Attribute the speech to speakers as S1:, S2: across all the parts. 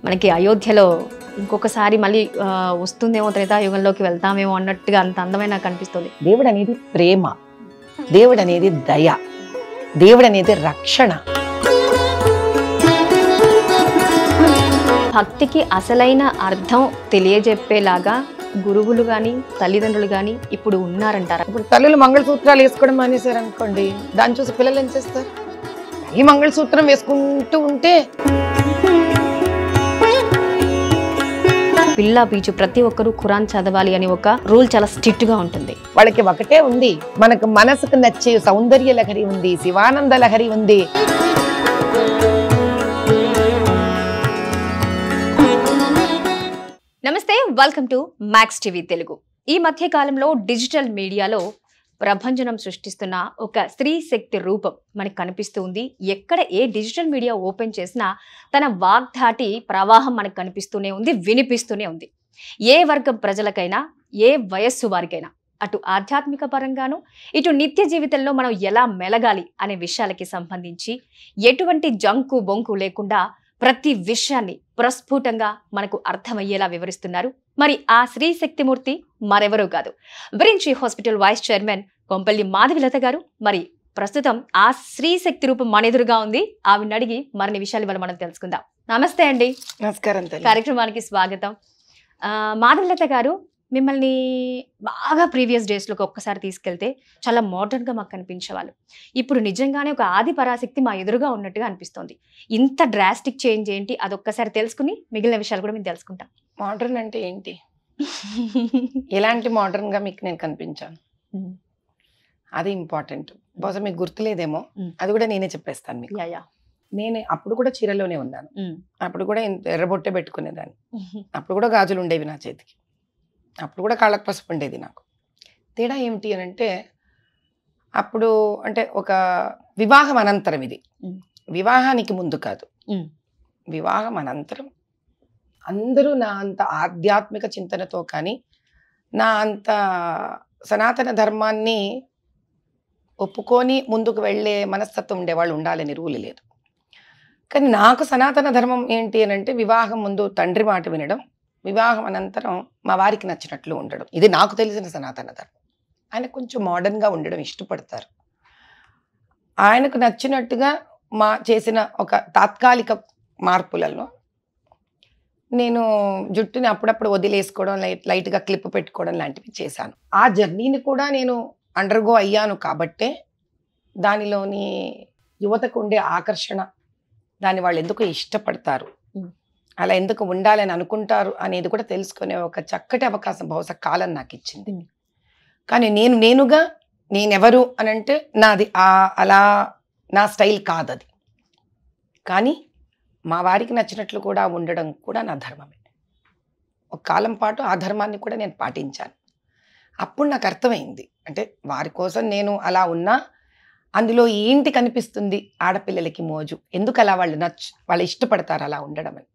S1: మనకి అయోధ్యలో ఇంకొకసారి మళ్ళీ వస్తుందేమో, త్రేతాయుగంలోకి వెళ్తామేమో అన్నట్టుగా అంత అందమైన నాకు అనిపిస్తుంది.
S2: దేవుడు అనేది ప్రేమ, దేవుడు అనేది దయ, దేవుడు అనేది రక్షణ.
S1: భక్తికి అసలైన అర్థం తెలియజెప్పేలాగా గురువులు కానీ తల్లిదండ్రులు కానీ ఇప్పుడు ఉన్నారంటారా?
S2: ఇప్పుడు తల్లులు మంగళసూత్రాలు వేసుకోవడం మానేశారు అనుకోండి, దాన్ని చూసి పిల్లలు ఏం చేస్తారు? తల్లి మంగళసూత్రం వేసుకుంటూ ఉంటే
S1: పిల్ల పీచు ప్రతి ఒక్కరూ ఖురాన్ చదవాలి అని ఒక రూల్ చాలా స్ట్రిక్ట్ గా ఉంటుంది.
S2: వాళ్ళకి ఒకటే ఉంది, మనకు మనసుకు నచ్చే సౌందర్య లహరి ఉంది, శివానంద లహరి ఉంది.
S1: నమస్తే, welcome to max TV Telugu. ఈ మధ్య కాలంలో డిజిటల్ మీడియాలో ప్రభంజనం సృష్టిస్తున్న ఒక స్త్రీ శక్తి రూపం మనకు కనిపిస్తూ ఉంది. ఎక్కడ ఏ డిజిటల్ మీడియా ఓపెన్ చేసినా తన వాగ్ధాటి ప్రవాహం మనకు కనిపిస్తూనే ఉంది, వినిపిస్తూనే ఉంది. ఏ వర్గం ప్రజలకైనా, ఏ వయస్సు వారికైనా, అటు ఆధ్యాత్మిక పరంగాను ఇటు నిత్య జీవితంలో మనం ఎలా మెలగాలి అనే విషయాలకి సంబంధించి ఎటువంటి జంకు బొంకు లేకుండా ప్రతి విషయాన్ని ప్రస్ఫుటంగా మనకు అర్థమయ్యేలా వివరిస్తున్నారు. మరి ఆ శ్రీ శక్తిమూర్తి మరెవరూ కాదు, Virinchi hospital vice chairman Kompalli Madhavilatha గారు. మరి ప్రస్తుతం ఆ శ్రీ శక్తి రూపం మన ఎదురుగా ఉంది. ఆవిడని అడిగి మరిన్ని విషయాలు ఇవాళ మనం తెలుసుకుందాం. నమస్తే అండి.
S2: నమస్కారం.
S1: కార్యక్రమానికి స్వాగతం. మాధవిలత గారు, మిమ్మల్ని బాగా ప్రీవియస్ డేస్లోకి ఒక్కసారి తీసుకెళ్తే చాలా మోడర్న్గా మాకు కనిపించేవాళ్ళు. ఇప్పుడు నిజంగానే ఒక ఆది పరాశక్తి మా ఎదురుగా ఉన్నట్టుగా అనిపిస్తుంది. ఇంత డ్రాస్టిక్ చేంజ్ ఏంటి, అదొక్కసారి తెలుసుకుని మిగిలిన విషయాలు కూడా మేము తెలుసుకుంటాం.
S2: మోడర్న్ అంటే ఏంటి? ఎలాంటి మోడర్న్ గా మీకు నేను కనిపించాను, అది ఇంపార్టెంట్. బహుశా మీకు గుర్తులేదేమో, అది కూడా నేనే చెప్పేస్తాను మీకు. నేను అప్పుడు కూడా చీరలోనే ఉన్నాను, అప్పుడు కూడా ఎర్రబొట్టే పెట్టుకునేదాన్ని, అప్పుడు కూడా గాజులు ఉండేవి నా చేతికి, అప్పుడు కూడా కాళ్ళకు పసుపు ఉండేది నాకు. తేడా ఏమిటి అని అంటే, అప్పుడు అంటే ఒక వివాహం అనంతరం, ఇది వివాహానికి ముందు కాదు, వివాహం అనంతరం అందరూ నా అంత ఆధ్యాత్మిక చింతనతో కానీ, నా అంత సనాతన ధర్మాన్ని ఒప్పుకొని ముందుకు వెళ్ళే మనస్తత్వం ఉండేవాళ్ళు ఉండాలని రూలు లేదు. కానీ నాకు సనాతన ధర్మం ఏంటి అని అంటే, వివాహం ముందు తండ్రి మాట వినడం, వివాహం అనంతరం మా వారికి నచ్చినట్లు ఉండడం. ఇది నాకు తెలిసిన సనాతన ధర్మం. ఆయన కొంచెం మోడర్న్గా ఉండడం ఇష్టపడతారు. ఆయనకు నచ్చినట్టుగా చేసిన ఒక తాత్కాలిక మార్పులలో నేను జుట్టుని అప్పుడప్పుడు వదిలేసుకోవడం, లైట్గా క్లిప్ పెట్టుకోవడం లాంటివి చేశాను. ఆ జర్నీని కూడా నేను అండర్గో అయ్యాను కాబట్టే దానిలోని యువతకు ఉండే ఆకర్షణ, దాన్ని వాళ్ళు ఎందుకు ఇష్టపడతారు, అలా ఎందుకు ఉండాలని అనుకుంటారు అనేది కూడా తెలుసుకునే ఒక చక్కటి అవకాశం బహుశా కాలం నాకు ఇచ్చింది. కానీ నేనుగా నేనెవరు అని అంటే, నాది అలా నా స్టైల్ కాదు అది. కానీ మా వారికి నచ్చినట్లు కూడా ఉండడం కూడా నా ధర్మమే. ఒక కాలం పాటు ఆ ధర్మాన్ని కూడా నేను పాటించాను. అప్పుడు నాకు అర్థమైంది, అంటే వారి కోసం నేను అలా ఉన్నా అందులో ఏంటి కనిపిస్తుంది ఆడపిల్లలకి మోజు, ఎందుకు అలా వాళ్ళు ఇష్టపడతారు అలా ఉండడం అని.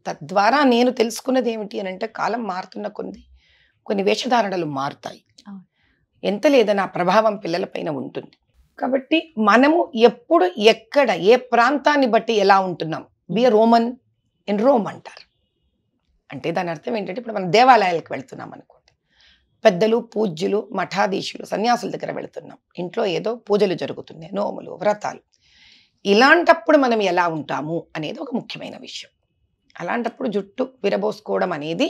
S2: తద్వారా నేను తెలుసుకున్నది ఏమిటి అని అంటే, కాలం మారుతున్న కొన్ని వేషధారణలు మారుతాయి. ఎంత లేదన్న ప్రభావం పిల్లలపైన ఉంటుంది. కాబట్టి మనము ఎప్పుడు ఎక్కడ ఏ ప్రాంతాన్ని బట్టి ఎలా ఉంటున్నాం, బి రోమన్ ఇన్ రోమ్ అంటారు. అంటే దాని అర్థం ఏంటంటే, ఇప్పుడు మనం దేవాలయాలకు వెళ్తున్నాం అనుకోండి, పెద్దలు, పూజ్యులు, మఠాధీశులు, సన్యాసుల దగ్గర వెళుతున్నాం, ఇంట్లో ఏదో పూజలు జరుగుతున్నాయి, నోములు, వ్రతాలు. ఇలాంటప్పుడు మనం ఎలా ఉంటాము అనేది ఒక ముఖ్యమైన విషయం. అలాంటప్పుడు జుట్టు విరబోసుకోవడం అనేది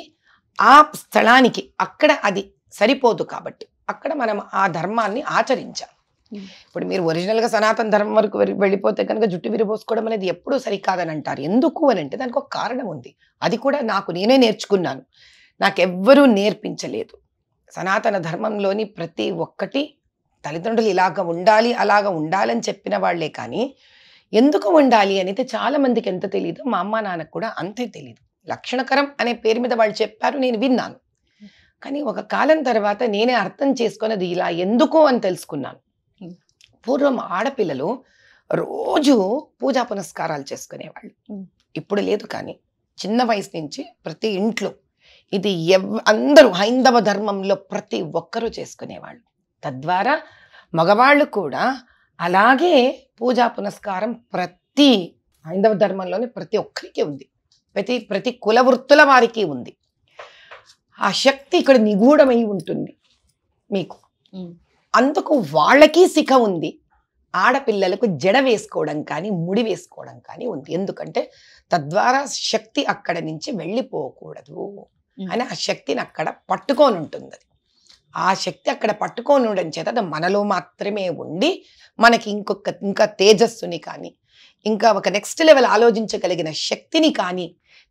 S2: ఆ స్థలానికి అక్కడ అది సరిపోదు కాబట్టి అక్కడ మనం ఆ ధర్మాన్ని ఆచరించాలి. ఇప్పుడు మీరు ఒరిజినల్గా సనాతన ధర్మం వరకు వెళ్ళిపోతే కనుక జుట్టు విరబోసుకోవడం అనేది ఎప్పుడూ సరికాదని అంటారు. ఎందుకు అని అంటే దానికి ఒక కారణం ఉంది. అది కూడా నేనే నేర్చుకున్నాను, నాకెవ్వరూ నేర్పించలేదు. సనాతన ధర్మంలోని ప్రతి ఒక్కటి తల్లిదండ్రులు ఇలాగ ఉండాలి, అలాగ ఉండాలని చెప్పిన వాళ్లే. కానీ ఎందుకు ఉండాలి అనేది చాలా మందికి ఎంత తెలియదు, మా అమ్మ నాన్నకు కూడా అంతే తెలియదు. లక్షణకరం అనే పేరు మీద వాళ్ళు చెప్పారు, నేను విన్నాను. కానీ ఒక కాలం తర్వాత నేనే అర్థం చేసుకున్నది ఇలా ఎందుకు అని తెలుసుకున్నాను. పూర్వం ఆడపిల్లలు రోజు పూజా పునస్కారాలు చేసుకునేవాళ్ళు, ఇప్పుడు లేదు. కానీ చిన్న వయసు నుంచి ప్రతి ఇంట్లో ఇది అందరూ హైందవ ధర్మంలో ప్రతి ఒక్కరూ చేసుకునేవాళ్ళు. తద్వారా మగవాళ్ళు కూడా అలాగే పూజా పునస్కారం ప్రతి హైందవ ధర్మంలోని ప్రతి ఒక్కరికి ఉంది. ప్రతి కుల వృత్తుల వారికి ఉంది. ఆ శక్తి ఇక్కడ నిగూఢమై ఉంటుంది మీకు. అందుకు వాళ్ళకి శిఖ ఉంది. ఆడపిల్లలకు జడ వేసుకోవడం కానీ ముడి వేసుకోవడం కానీ ఉంది. ఎందుకంటే తద్వారా శక్తి అక్కడ నుంచి వెళ్ళిపోకూడదు అని ఆ శక్తిని అక్కడ పట్టుకొని ఉంటుంది. ఆ శక్తి అక్కడ పట్టుకొని ఉండడం చేత అది మనలో మాత్రమే ఉండి మనకి ఇంకా తేజస్సుని కానీ ఇంకా ఒక నెక్స్ట్ లెవెల్ ఆలోచించగలిగిన శక్తిని కానీ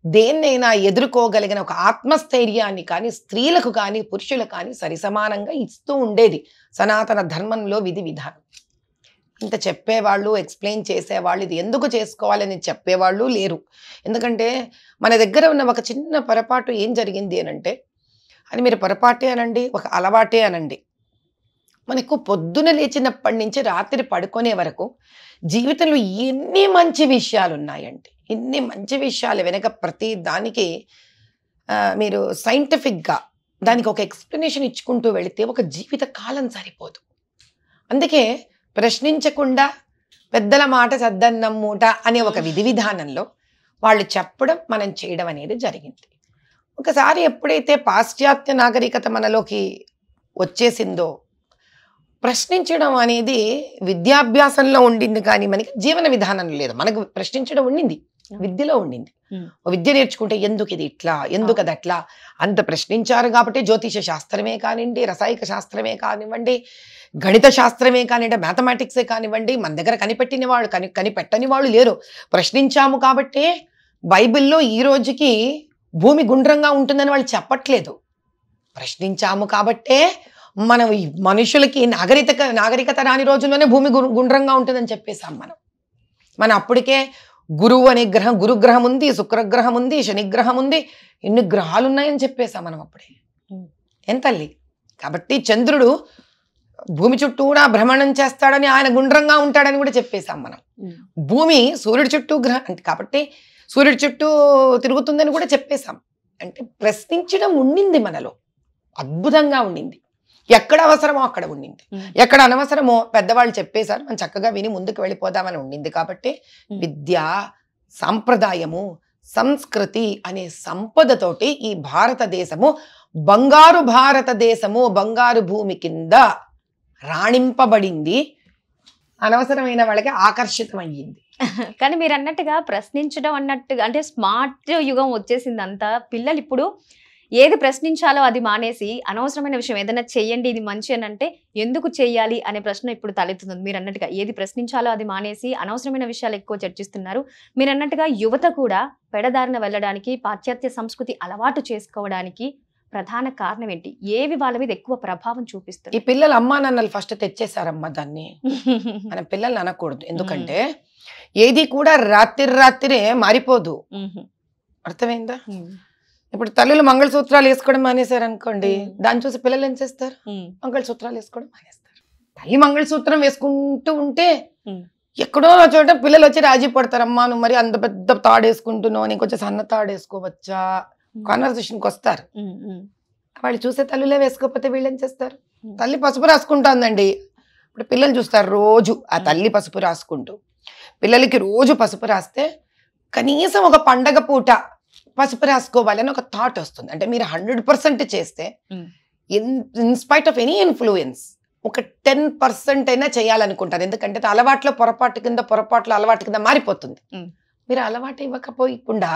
S2: దేన్నైనా ఎదుర్కోగలిగిన ఒక ఆత్మస్థైర్యాన్ని కానీ స్త్రీలకు కానీ పురుషులకు కానీ సరిసమానంగా ఇస్తూ ఉండేది సనాతన ధర్మంలో విధి విధానం. ఇంత చెప్పేవాళ్ళు, ఎక్స్ప్లెయిన్ చేసేవాళ్ళు, ఇది ఎందుకు చేసుకోవాలని చెప్పేవాళ్ళు లేరు. ఎందుకంటే మన దగ్గర ఉన్న ఒక చిన్న పొరపాటు ఏం జరిగింది అనంటే, అని మీరు పొరపాటే అనండి, ఒక అలవాటే అనండి, మనకు పొద్దున లేచినప్పటి నుంచి రాత్రి పడుకునే వరకు జీవితంలో ఎన్ని మంచి విషయాలు ఉన్నాయండి. ఇన్ని మంచి విషయాలు వెనక ప్రతి దానికి మీరు సైంటిఫిక్గా దానికి ఒక ఎక్స్ప్లెనేషన్ ఇచ్చుకుంటూ వెళితే ఒక జీవిత కాలం సరిపోదు. అందుకే ప్రశ్నించకుండా పెద్దల మాట సద్దన్నం మూట అనే ఒక విధి విధానంలో వాళ్ళు చెప్పడం మనం చేయడం అనేది జరిగింది. ఒకసారి ఎప్పుడైతే పాశ్చాత్య నాగరికత మనలోకి వచ్చేసిందో ప్రశ్నించడం అనేది విద్యాభ్యాసంలో ఉండింది కానీ మనకి జీవన విధానంలో లేదు. మనకు ప్రశ్నించడం ఉండింది, విద్యలో ఉండింది. విద్య నేర్చుకుంటే ఎందుకు ఇది ఇట్లా, ఎందుకు అది అట్లా అంత ప్రశ్నించారు కాబట్టి జ్యోతిష శాస్త్రమే కానివ్వండి, రసాయక శాస్త్రమే కానివ్వండి, గణిత శాస్త్రమే కానివ్వండి, మ్యాథమెటిక్సే కానివ్వండి, మన దగ్గర కనిపెట్టిన వాళ్ళు కనిపెట్టని వాళ్ళు లేరు. ప్రశ్నించాము కాబట్టి బైబిల్లో ఈ రోజుకి భూమి గుండ్రంగా ఉంటుందని వాళ్ళు చెప్పట్లేదు. ప్రశ్నించాము కాబట్టే మనం మనుషులకి నాగరికత రాని రోజుల్లోనే భూమి గుండ్రంగా ఉంటుందని చెప్పేశాం మనం అప్పటికే గురువు అనే గురుగ్రహం ఉంది, శుక్రగ్రహం ఉంది, శనిగ్రహం ఉంది, ఎన్ని గ్రహాలు ఉన్నాయని చెప్పేశాం మనం అప్పుడే. ఏం తల్లి? కాబట్టి చంద్రుడు భూమి చుట్టూనా భ్రమణం చేస్తాడని, ఆయన గుండ్రంగా ఉంటాడని కూడా చెప్పేశాం మనం. భూమి సూర్యుడి చుట్టూ కాబట్టి సూర్యుడి చుట్టూ తిరుగుతుందని కూడా చెప్పేశాం. అంటే ప్రశ్నించడం ఉండింది మనలో, అద్భుతంగా ఉండింది. ఎక్కడ అవసరమో అక్కడ ఉండింది, ఎక్కడ అనవసరమో పెద్దవాళ్ళు చెప్పేశారు, మనం చక్కగా విని ముందుకు వెళ్ళిపోదామని ఉండింది. కాబట్టి విద్య, సాంప్రదాయము, సంస్కృతి అనే సంపదతోటి ఈ భారతదేశము భారతదేశము బంగారు భూమి కింద రాణింపబడింది. అనవసరమైన వాళ్ళకి ఆకర్షితమయ్యింది.
S1: కానీ మీరు అన్నట్టుగా ప్రశ్నించడం అన్నట్టుగా అంటే స్మార్ట్ యుగం వచ్చేసింది అంతా. పిల్లలు ఇప్పుడు ఏది ప్రశ్నించాలో అది మానేసి అనవసరమైన విషయం ఏదైనా చెయ్యండి ఇది మంచి అని అంటే ఎందుకు చెయ్యాలి అనే ప్రశ్న ఇప్పుడు తలెత్తుతుంది. మీరు అన్నట్టుగా ఏది ప్రశ్నించాలో అది మానేసి అనవసరమైన విషయాలు ఎక్కువ చర్చిస్తున్నారు. మీరు అన్నట్టుగా యువత కూడా పెడదారిన వెళ్ళడానికి, పాశ్చాత్య సంస్కృతి అలవాటు చేసుకోవడానికి ప్రధాన కారణం ఏంటి? ఏవి వాళ్ళ మీద ఎక్కువ ప్రభావం చూపిస్తుంది?
S2: ఈ పిల్లలు అమ్మా నాన్నలు ఫస్ట్ తెచ్చేసారమ్మా దాన్ని. మన పిల్లల్ని అనకూడదు. ఎందుకంటే ఏది కూడా రాత్రిరే మారిపోదు. అర్థమైందా? ఇప్పుడు తల్లులు మంగళసూత్రాలు వేసుకోవడం మానేశారు అనుకోండి, దాన్ని చూసి పిల్లలు ఏం చేస్తారు? మంగళసూత్రాలు వేసుకోవడం మానేస్తారు. తల్లి మంగళసూత్రం వేసుకుంటూ ఉంటే ఎక్కడో చోట పిల్లలు వచ్చి రాజీ పడతారమ్మా, నువ్వు మరి అంత పెద్ద తాడు వేసుకుంటున్నావు, నీకు కొంచెం సన్న తాడు వేసుకోవచ్చా, కాన్వర్సేషన్కి వస్తారు. వాళ్ళు చూసే తల్లులే వేసుకోకపోతే వీళ్ళు ఏం చేస్తారు? తల్లి పసుపు రాసుకుంటుందండి. ఇప్పుడు పిల్లలు చూస్తారు రోజు ఆ తల్లి పసుపు రాసుకుంటూ. పిల్లలకి రోజు పసుపు రాస్తే కనీసం ఒక పండగ పూట పసుపు రాసుకోవాలని ఒక థాట్ వస్తుంది. అంటే మీరు 100% చేస్తే ఇన్స్పైట్ ఆఫ్ ఎనీ ఇన్ఫ్లూయెన్స్ ఒక 10% అయినా చేయాలనుకుంటారు. ఎందుకంటే అలవాట్లో పొరపాట్లు అలవాటు కింద మారిపోతుంది. మీరు అలవాటు ఇవ్వకపోకుండా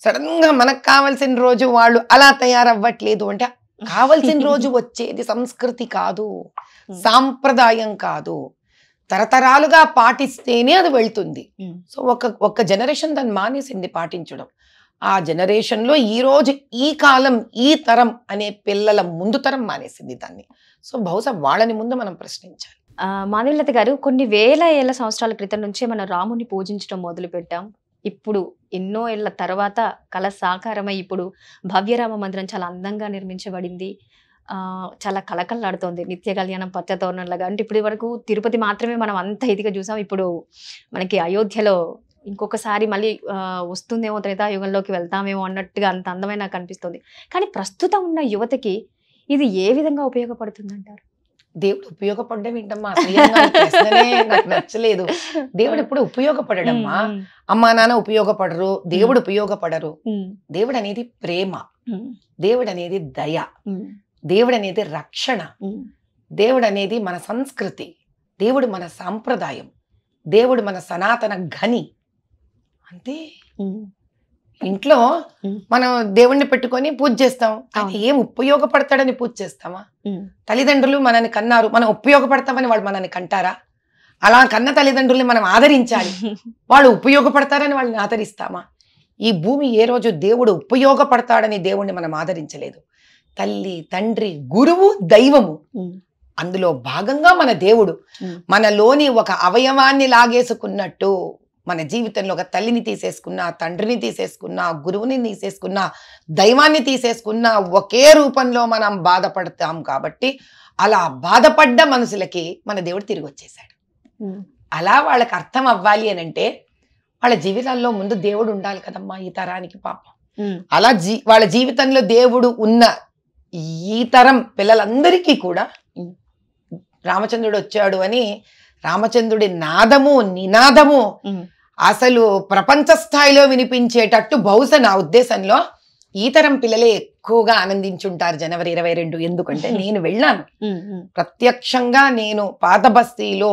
S2: సడన్ గా మనకు కావాల్సిన రోజు వాళ్ళు అలా తయారవ్వట్లేదు అంటే కావాల్సిన రోజు వచ్చేది సంస్కృతి కాదు, సాంప్రదాయం కాదు, తరతరాలుగా పాటిస్తేనే అది వెళ్తుంది. సో ఒక జనరేషన్ దాన్ని మానేసింది పాటించడం. ఆ జనరేషన్ లో ఈ రోజు ఈ కాలం ఈ తరం అనే పిల్లల ముందు తరం మానేసింది దాన్ని. సో బహుశా వాళ్ళని ముందు మనం ప్రశ్నించాలి.
S1: మాధవీలత గారు, కొన్ని వేల ఏళ్ల సంవత్సరాల క్రితం నుంచే మనం రాముని పూజించడం మొదలు పెట్టాం. ఇప్పుడు ఎన్నో ఏళ్ల తర్వాత కళ సాకారమై ఇప్పుడు భవ్యరామ మందిరం చాలా అందంగా నిర్మించబడింది. చాలా కళకళలాడుతోంది. నిత్య కళ్యాణం పచ్చతోరణంలాగా. అంటే ఇప్పటి వరకు తిరుపతి మాత్రమే మనం అంత ఇదిగా చూసాం. ఇప్పుడు మనకి అయోధ్యలో ఇంకొకసారి మళ్ళీ వస్తుందేమో, త్రేతాయుగంలోకి వెళ్తామేమో అన్నట్టుగా అంత అందమైన నాకు అనిపిస్తుంది. కానీ ప్రస్తుతం ఉన్న యువతకి ఇది ఏ విధంగా ఉపయోగపడుతుంది అంటారు?
S2: దేవుడు ఉపయోగపడడం ఏంటమ్మా, అసహ్యంగా ఈ ప్రశ్ననే నాకు నచ్చలేదు. దేవుడు ఎప్పుడు ఉపయోగపడడమ్మా. అమ్మా నాన్న ఉపయోగపడరు, దేవుడు ఉపయోగపడరు. దేవుడు అనేది ప్రేమ, దేవుడు అనేది దయ, దేవుడు అనేది రక్షణ, దేవుడు అనేది మన సంస్కృతి, దేవుడు మన సాంప్రదాయం, దేవుడు మన సనాతన ఘని. అంతే. ఇంట్లో మనం దేవుణ్ణి పెట్టుకొని పూజ చేస్తాం, ఏం ఉపయోగపడతాడని పూజ చేస్తామా? తల్లిదండ్రులు మనల్ని కన్నారు, మనం ఉపయోగపడతామని వాళ్ళు మనల్ని కంటారా? అలా కన్న తల్లిదండ్రుల్ని మనం ఆదరించాలి, వాళ్ళు ఉపయోగపడతారని వాళ్ళని ఆదరిస్తామా? ఈ భూమి ఏ రోజు దేవుడు ఉపయోగపడతాడని దేవుణ్ణి మనం ఆదరించలేదు. తల్లి, తండ్రి, గురువు, దైవము, అందులో భాగంగా మన దేవుడు. మనలోని ఒక అవయవాన్ని లాగేసుకున్నట్టు మన జీవితంలో ఒక తల్లిని తీసేసుకున్నా, తండ్రిని తీసేసుకున్నా, గురువుని తీసేసుకున్నా, దైవాన్ని తీసేసుకున్నా ఒకే రూపంలో మనం బాధపడతాం. కాబట్టి అలా బాధపడ్డ మనసులకి మన దేవుడు తిరిగి వచ్చేసాడు. అలా వాళ్ళకి అర్థం అవ్వాలి అని అంటే వాళ్ళ జీవితాల్లో ముందు దేవుడు ఉండాలి కదమ్మా ఈ తరానికి. పాపం అలా వాళ్ళ జీవితంలో దేవుడు ఉన్న ఈ తరం పిల్లలందరికీ కూడా రామచంద్రుడు వచ్చాడు అని రామచంద్రుడి నాదము, నినాదము అసలు ప్రపంచ స్థాయిలో వినిపించేటట్టు బహుశా నా ఉద్దేశంలో ఈ తరం పిల్లలే ఎక్కువగా ఆనందించుంటారు జనవరి 22. ఎందుకంటే నేను వెళ్ళాను ప్రత్యక్షంగా. నేను పాత బస్తీలో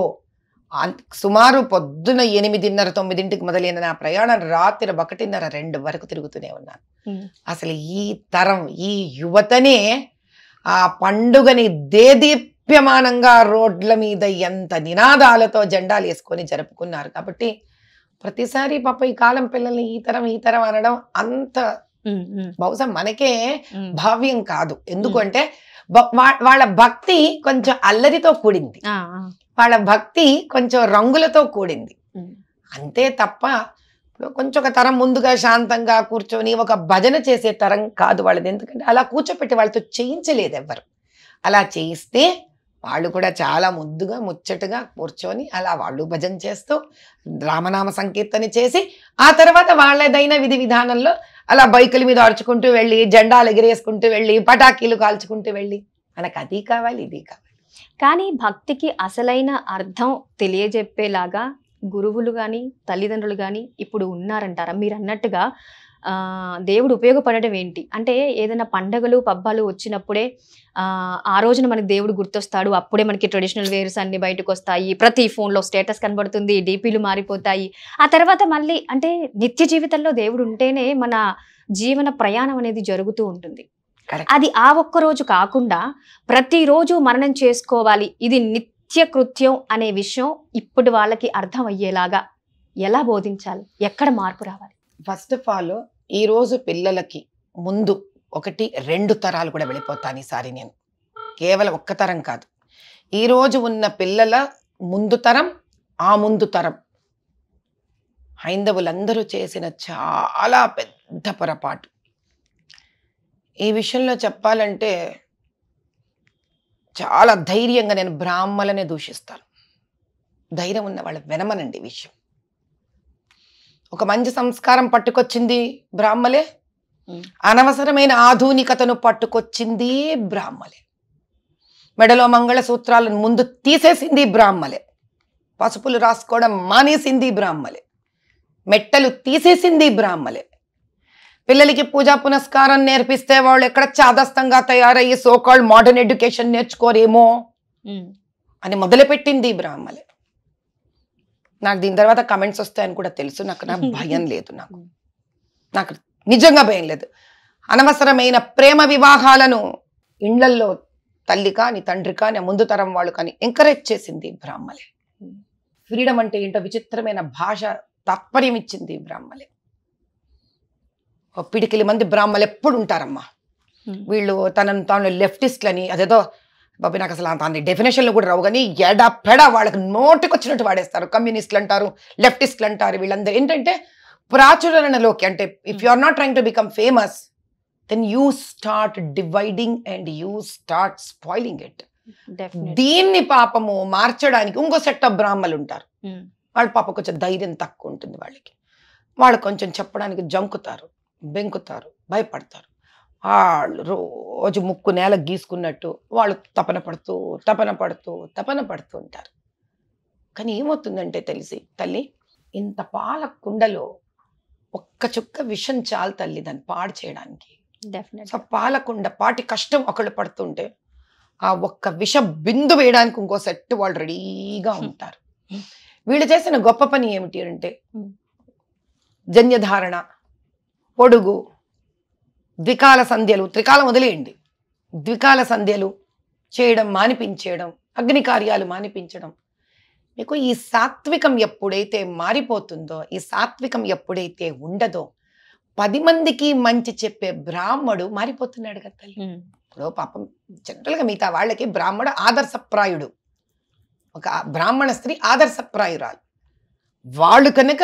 S2: సుమారు పొద్దున 8:30-9 మొదలైన నా ప్రయాణం రాత్రి 1:30-2 వరకు తిరుగుతూనే ఉన్నాను. అసలు ఈ తరం, ఈ యువతనే ఆ పండుగని దేదీప్యమానంగా రోడ్ల మీద ఎంత నినాదాలతో జెండాలు వేసుకొని జరుపుకున్నారు. కాబట్టి ప్రతిసారి పాప ఈ కాలం పిల్లల్ని ఈ తరం అనడం అంత బహుశా మనకే భావ్యం కాదు. ఎందుకంటే వాళ్ళ భక్తి కొంచెం అల్లరితో కూడింది, వాళ్ళ భక్తి కొంచెం రంగులతో కూడింది. అంతే తప్ప కొంచెం ఒక తరం ముందుగా శాంతంగా కూర్చొని ఒక భజన చేసే తరం కాదు వాళ్ళది. ఎందుకంటే అలా కూర్చోపెట్టి వాళ్ళతో చేయించలేదు ఎవ్వరు. అలా చేయిస్తే వాళ్ళు కూడా చాలా ముద్దుగా ముచ్చటగా కూర్చొని అలా వాళ్ళు భజన చేస్తూ రామనామ సంకీర్తన చేసి ఆ తర్వాత వాళ్ళదైన విధి విధానంలో అలా బైకుల మీద అరుచుకుంటూ వెళ్ళి, జెండాలు ఎగిరేసుకుంటూ వెళ్ళి, పటాకీలు కాల్చుకుంటూ వెళ్ళి, మనకు అది కావాలి ఇది కావాలి.
S1: కానీ భక్తికి అసలైన అర్థం తెలియజెప్పేలాగా గురువులు కానీ తల్లిదండ్రులు కానీ ఇప్పుడు ఉన్నారంటారా? మీరు అన్నట్టుగా దేవుడు ఉపయోగపడడం ఏంటి అంటే ఏదైనా పండగలు పబ్బాలు వచ్చినప్పుడే ఆ రోజున మనకి దేవుడు గుర్తొస్తాడు. అప్పుడే మనకి ట్రెడిషనల్ వేర్స్ అన్ని బయటకు వస్తాయి, ప్రతి ఫోన్లో స్టేటస్ కనబడుతుంది, డీపీలు మారిపోతాయి. ఆ తర్వాత మళ్ళీ అంటే నిత్య జీవితంలో దేవుడు ఉంటేనే మన జీవన ప్రయాణం అనేది జరుగుతూ ఉంటుంది. అది ఆ ఒక్క రోజు కాకుండా ప్రతిరోజు మననం చేసుకోవాలి, ఇది నిత్య కృత్యం అనే విషయం ఇప్పుడు వాళ్ళకి అర్థం అయ్యేలాగా ఎలా బోధించాలి, ఎక్కడ మార్పు రావాలి?
S2: ఫస్ట్ ఆఫ్ ఆల్ ఈ రోజు పిల్లలకి ముందు 1-2 తరాలు కూడా వెళ్ళిపోతాను ఈసారి. నేను కేవలం ఒక్క తరం కాదు, ఈరోజు ఉన్న పిల్లల ముందు తరం, ఆ ముందు తరం హైందవులందరూ చేసిన చాలా పెద్ద పొరపాటు. ఈ విషయంలో చెప్పాలంటే చాలా ధైర్యంగా నేను బ్రాహ్మలనే దూషిస్తాను. ధైర్యం ఉన్న వాళ్ళ వెనమనండి విషయం. ఒక మంచి సంస్కారం పట్టుకొచ్చింది బ్రాహ్మలే, అనవసరమైన ఆధునికతను పట్టుకొచ్చింది బ్రాహ్మలే, మెడలో మంగళసూత్రాలను ముందు తీసేసింది బ్రాహ్మలే, పసుపులు రాసుకోవడం మానేసింది బ్రాహ్మలే, మెట్టలు తీసేసింది బ్రాహ్మలే. పిల్లలకి పూజా పునస్కారం నేర్పిస్తే వాళ్ళు ఎక్కడ చాదస్తంగా తయారయ్యి సోకాల్డ్ మోడర్న్ ఎడ్యుకేషన్ నేర్చుకోరేమో అని మొదలుపెట్టింది బ్రాహ్మలే. నాకు దీని తర్వాత కమెంట్స్ వస్తాయని కూడా తెలుసు. నాకు భయం లేదు, నాకు నిజంగా భయం లేదు. అనవసరమైన ప్రేమ వివాహాలను ఇండ్లల్లో తల్లి కానీ తండ్రి కానీ ముందు తరం వాళ్ళు కానీ ఎంకరేజ్ చేసింది బ్రాహ్మలే. ఫ్రీడమ్ అంటే ఏంటో విచిత్రమైన భాష తాత్పర్యం ఇచ్చింది బ్రాహ్మలే. పిడికిలి మంది బ్రాహ్మలు ఎప్పుడు ఉంటారమ్మా. వీళ్ళు తనను తాను లెఫ్టిస్ట్లని, అదేదో బాబు నాకు అసలు అంత డెఫినేషన్లు కూడా రావు కానీ ఎడపెడ వాళ్ళకి నోటికి వచ్చినట్టు వాడేస్తారు. కమ్యూనిస్టులు అంటారు, లెఫ్టిస్టులు అంటారు. వీళ్ళందరూ ఏంటంటే ప్రాచురణలోకి, అంటే if you are not trying to become famous then you start dividing and you start spoiling it. దీన్ని పాపము మార్చడానికి ఇంకో సెట్ ఆఫ్ బ్రాహ్మలు ఉంటారు. వాళ్ళ పాప కొంచెం ధైర్యం తక్కువ ఉంటుంది వాళ్ళకి. వాళ్ళు కొంచెం చెప్పడానికి జంకుతారు, బెంకుతారు, భయపడతారు. వాళ్ళు రోజు ముక్కు నేల గీసుకున్నట్టు వాళ్ళు తపన పడుతూ ఉంటారు. కానీ ఏమవుతుందంటే తల్లి ఇంత పాల కుండలో ఒక్క చుక్క విషం చాలు తల్లి దాన్ని పాడు చేయడానికి. సో పాలకుండ పాటి కష్టం ఒకళ్ళు పడుతుంటే ఆ ఒక్క విష బిందు వేయడానికి ఇంకో సెట్ వాళ్ళు రెడీగా ఉంటారు. వీళ్ళు చేసిన గొప్ప పని ఏమిటి అంటే జన్యధారణ, పొడుగు, ద్వికాల సంధ్యలు, త్రికాలం వదిలేయండి, ద్వికాల సంధ్యలు చేయడం మానిపించేయడం, అగ్ని కార్యాలు మానిపించడం. మీకు ఈ సాత్వికం ఎప్పుడైతే మారిపోతుందో, ఈ సాత్వికం ఎప్పుడైతే ఉండదో 10 మందికి మంచి చెప్పే బ్రాహ్మడు మారిపోతున్నాడు కదా తల్లి. ఇప్పుడు పాపం జనరల్గా మిగతా వాళ్ళకి బ్రాహ్మడు ఆదర్శప్రాయుడు, ఒక బ్రాహ్మణ స్త్రీ ఆదర్శప్రాయురాలు. వాళ్ళు కనుక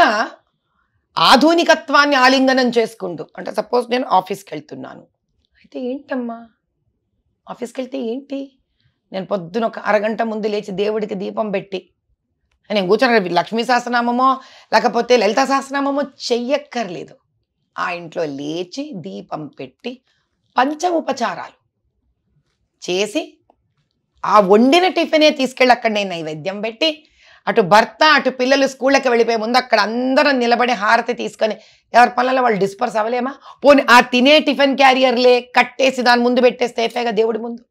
S2: ఆధునికత్వాన్ని ఆలింగనం చేసుకుంటూ, అంటే సపోజ్ నేను ఆఫీస్కి వెళ్తున్నాను, అయితే ఏంటమ్మా ఆఫీస్కి వెళ్తే ఏంటి, నేను పొద్దున ఒక అరగంట ముందు లేచి దేవుడికి దీపం పెట్టి నేను కూర్చొని లక్ష్మీ సహస్రనామమో లేకపోతే లలిత సహస్రనామమో చెయ్యక్కర్లేదు. ఆ ఇంట్లో లేచి దీపం పెట్టి పంచ ఉపచారాలు చేసి ఆ వండిన టిఫినే తీసుకెళ్ళి అక్కడ నేను నైవేద్యం పెట్టి, అటు భర్త అటు పిల్లలు స్కూళ్ళకి వెళ్ళిపోయే ముందు అక్కడ అందరం నిలబడి హారతి తీసుకొని ఎవరి పనులలో వాళ్ళు డిస్పర్స్ అవ్వలేమా? పోనీ ఆ తినే టిఫిన్ క్యారియర్లే కట్టేసి దాని ముందు పెట్టేస్తే అయిపోయాగా దేవుడి ముందు.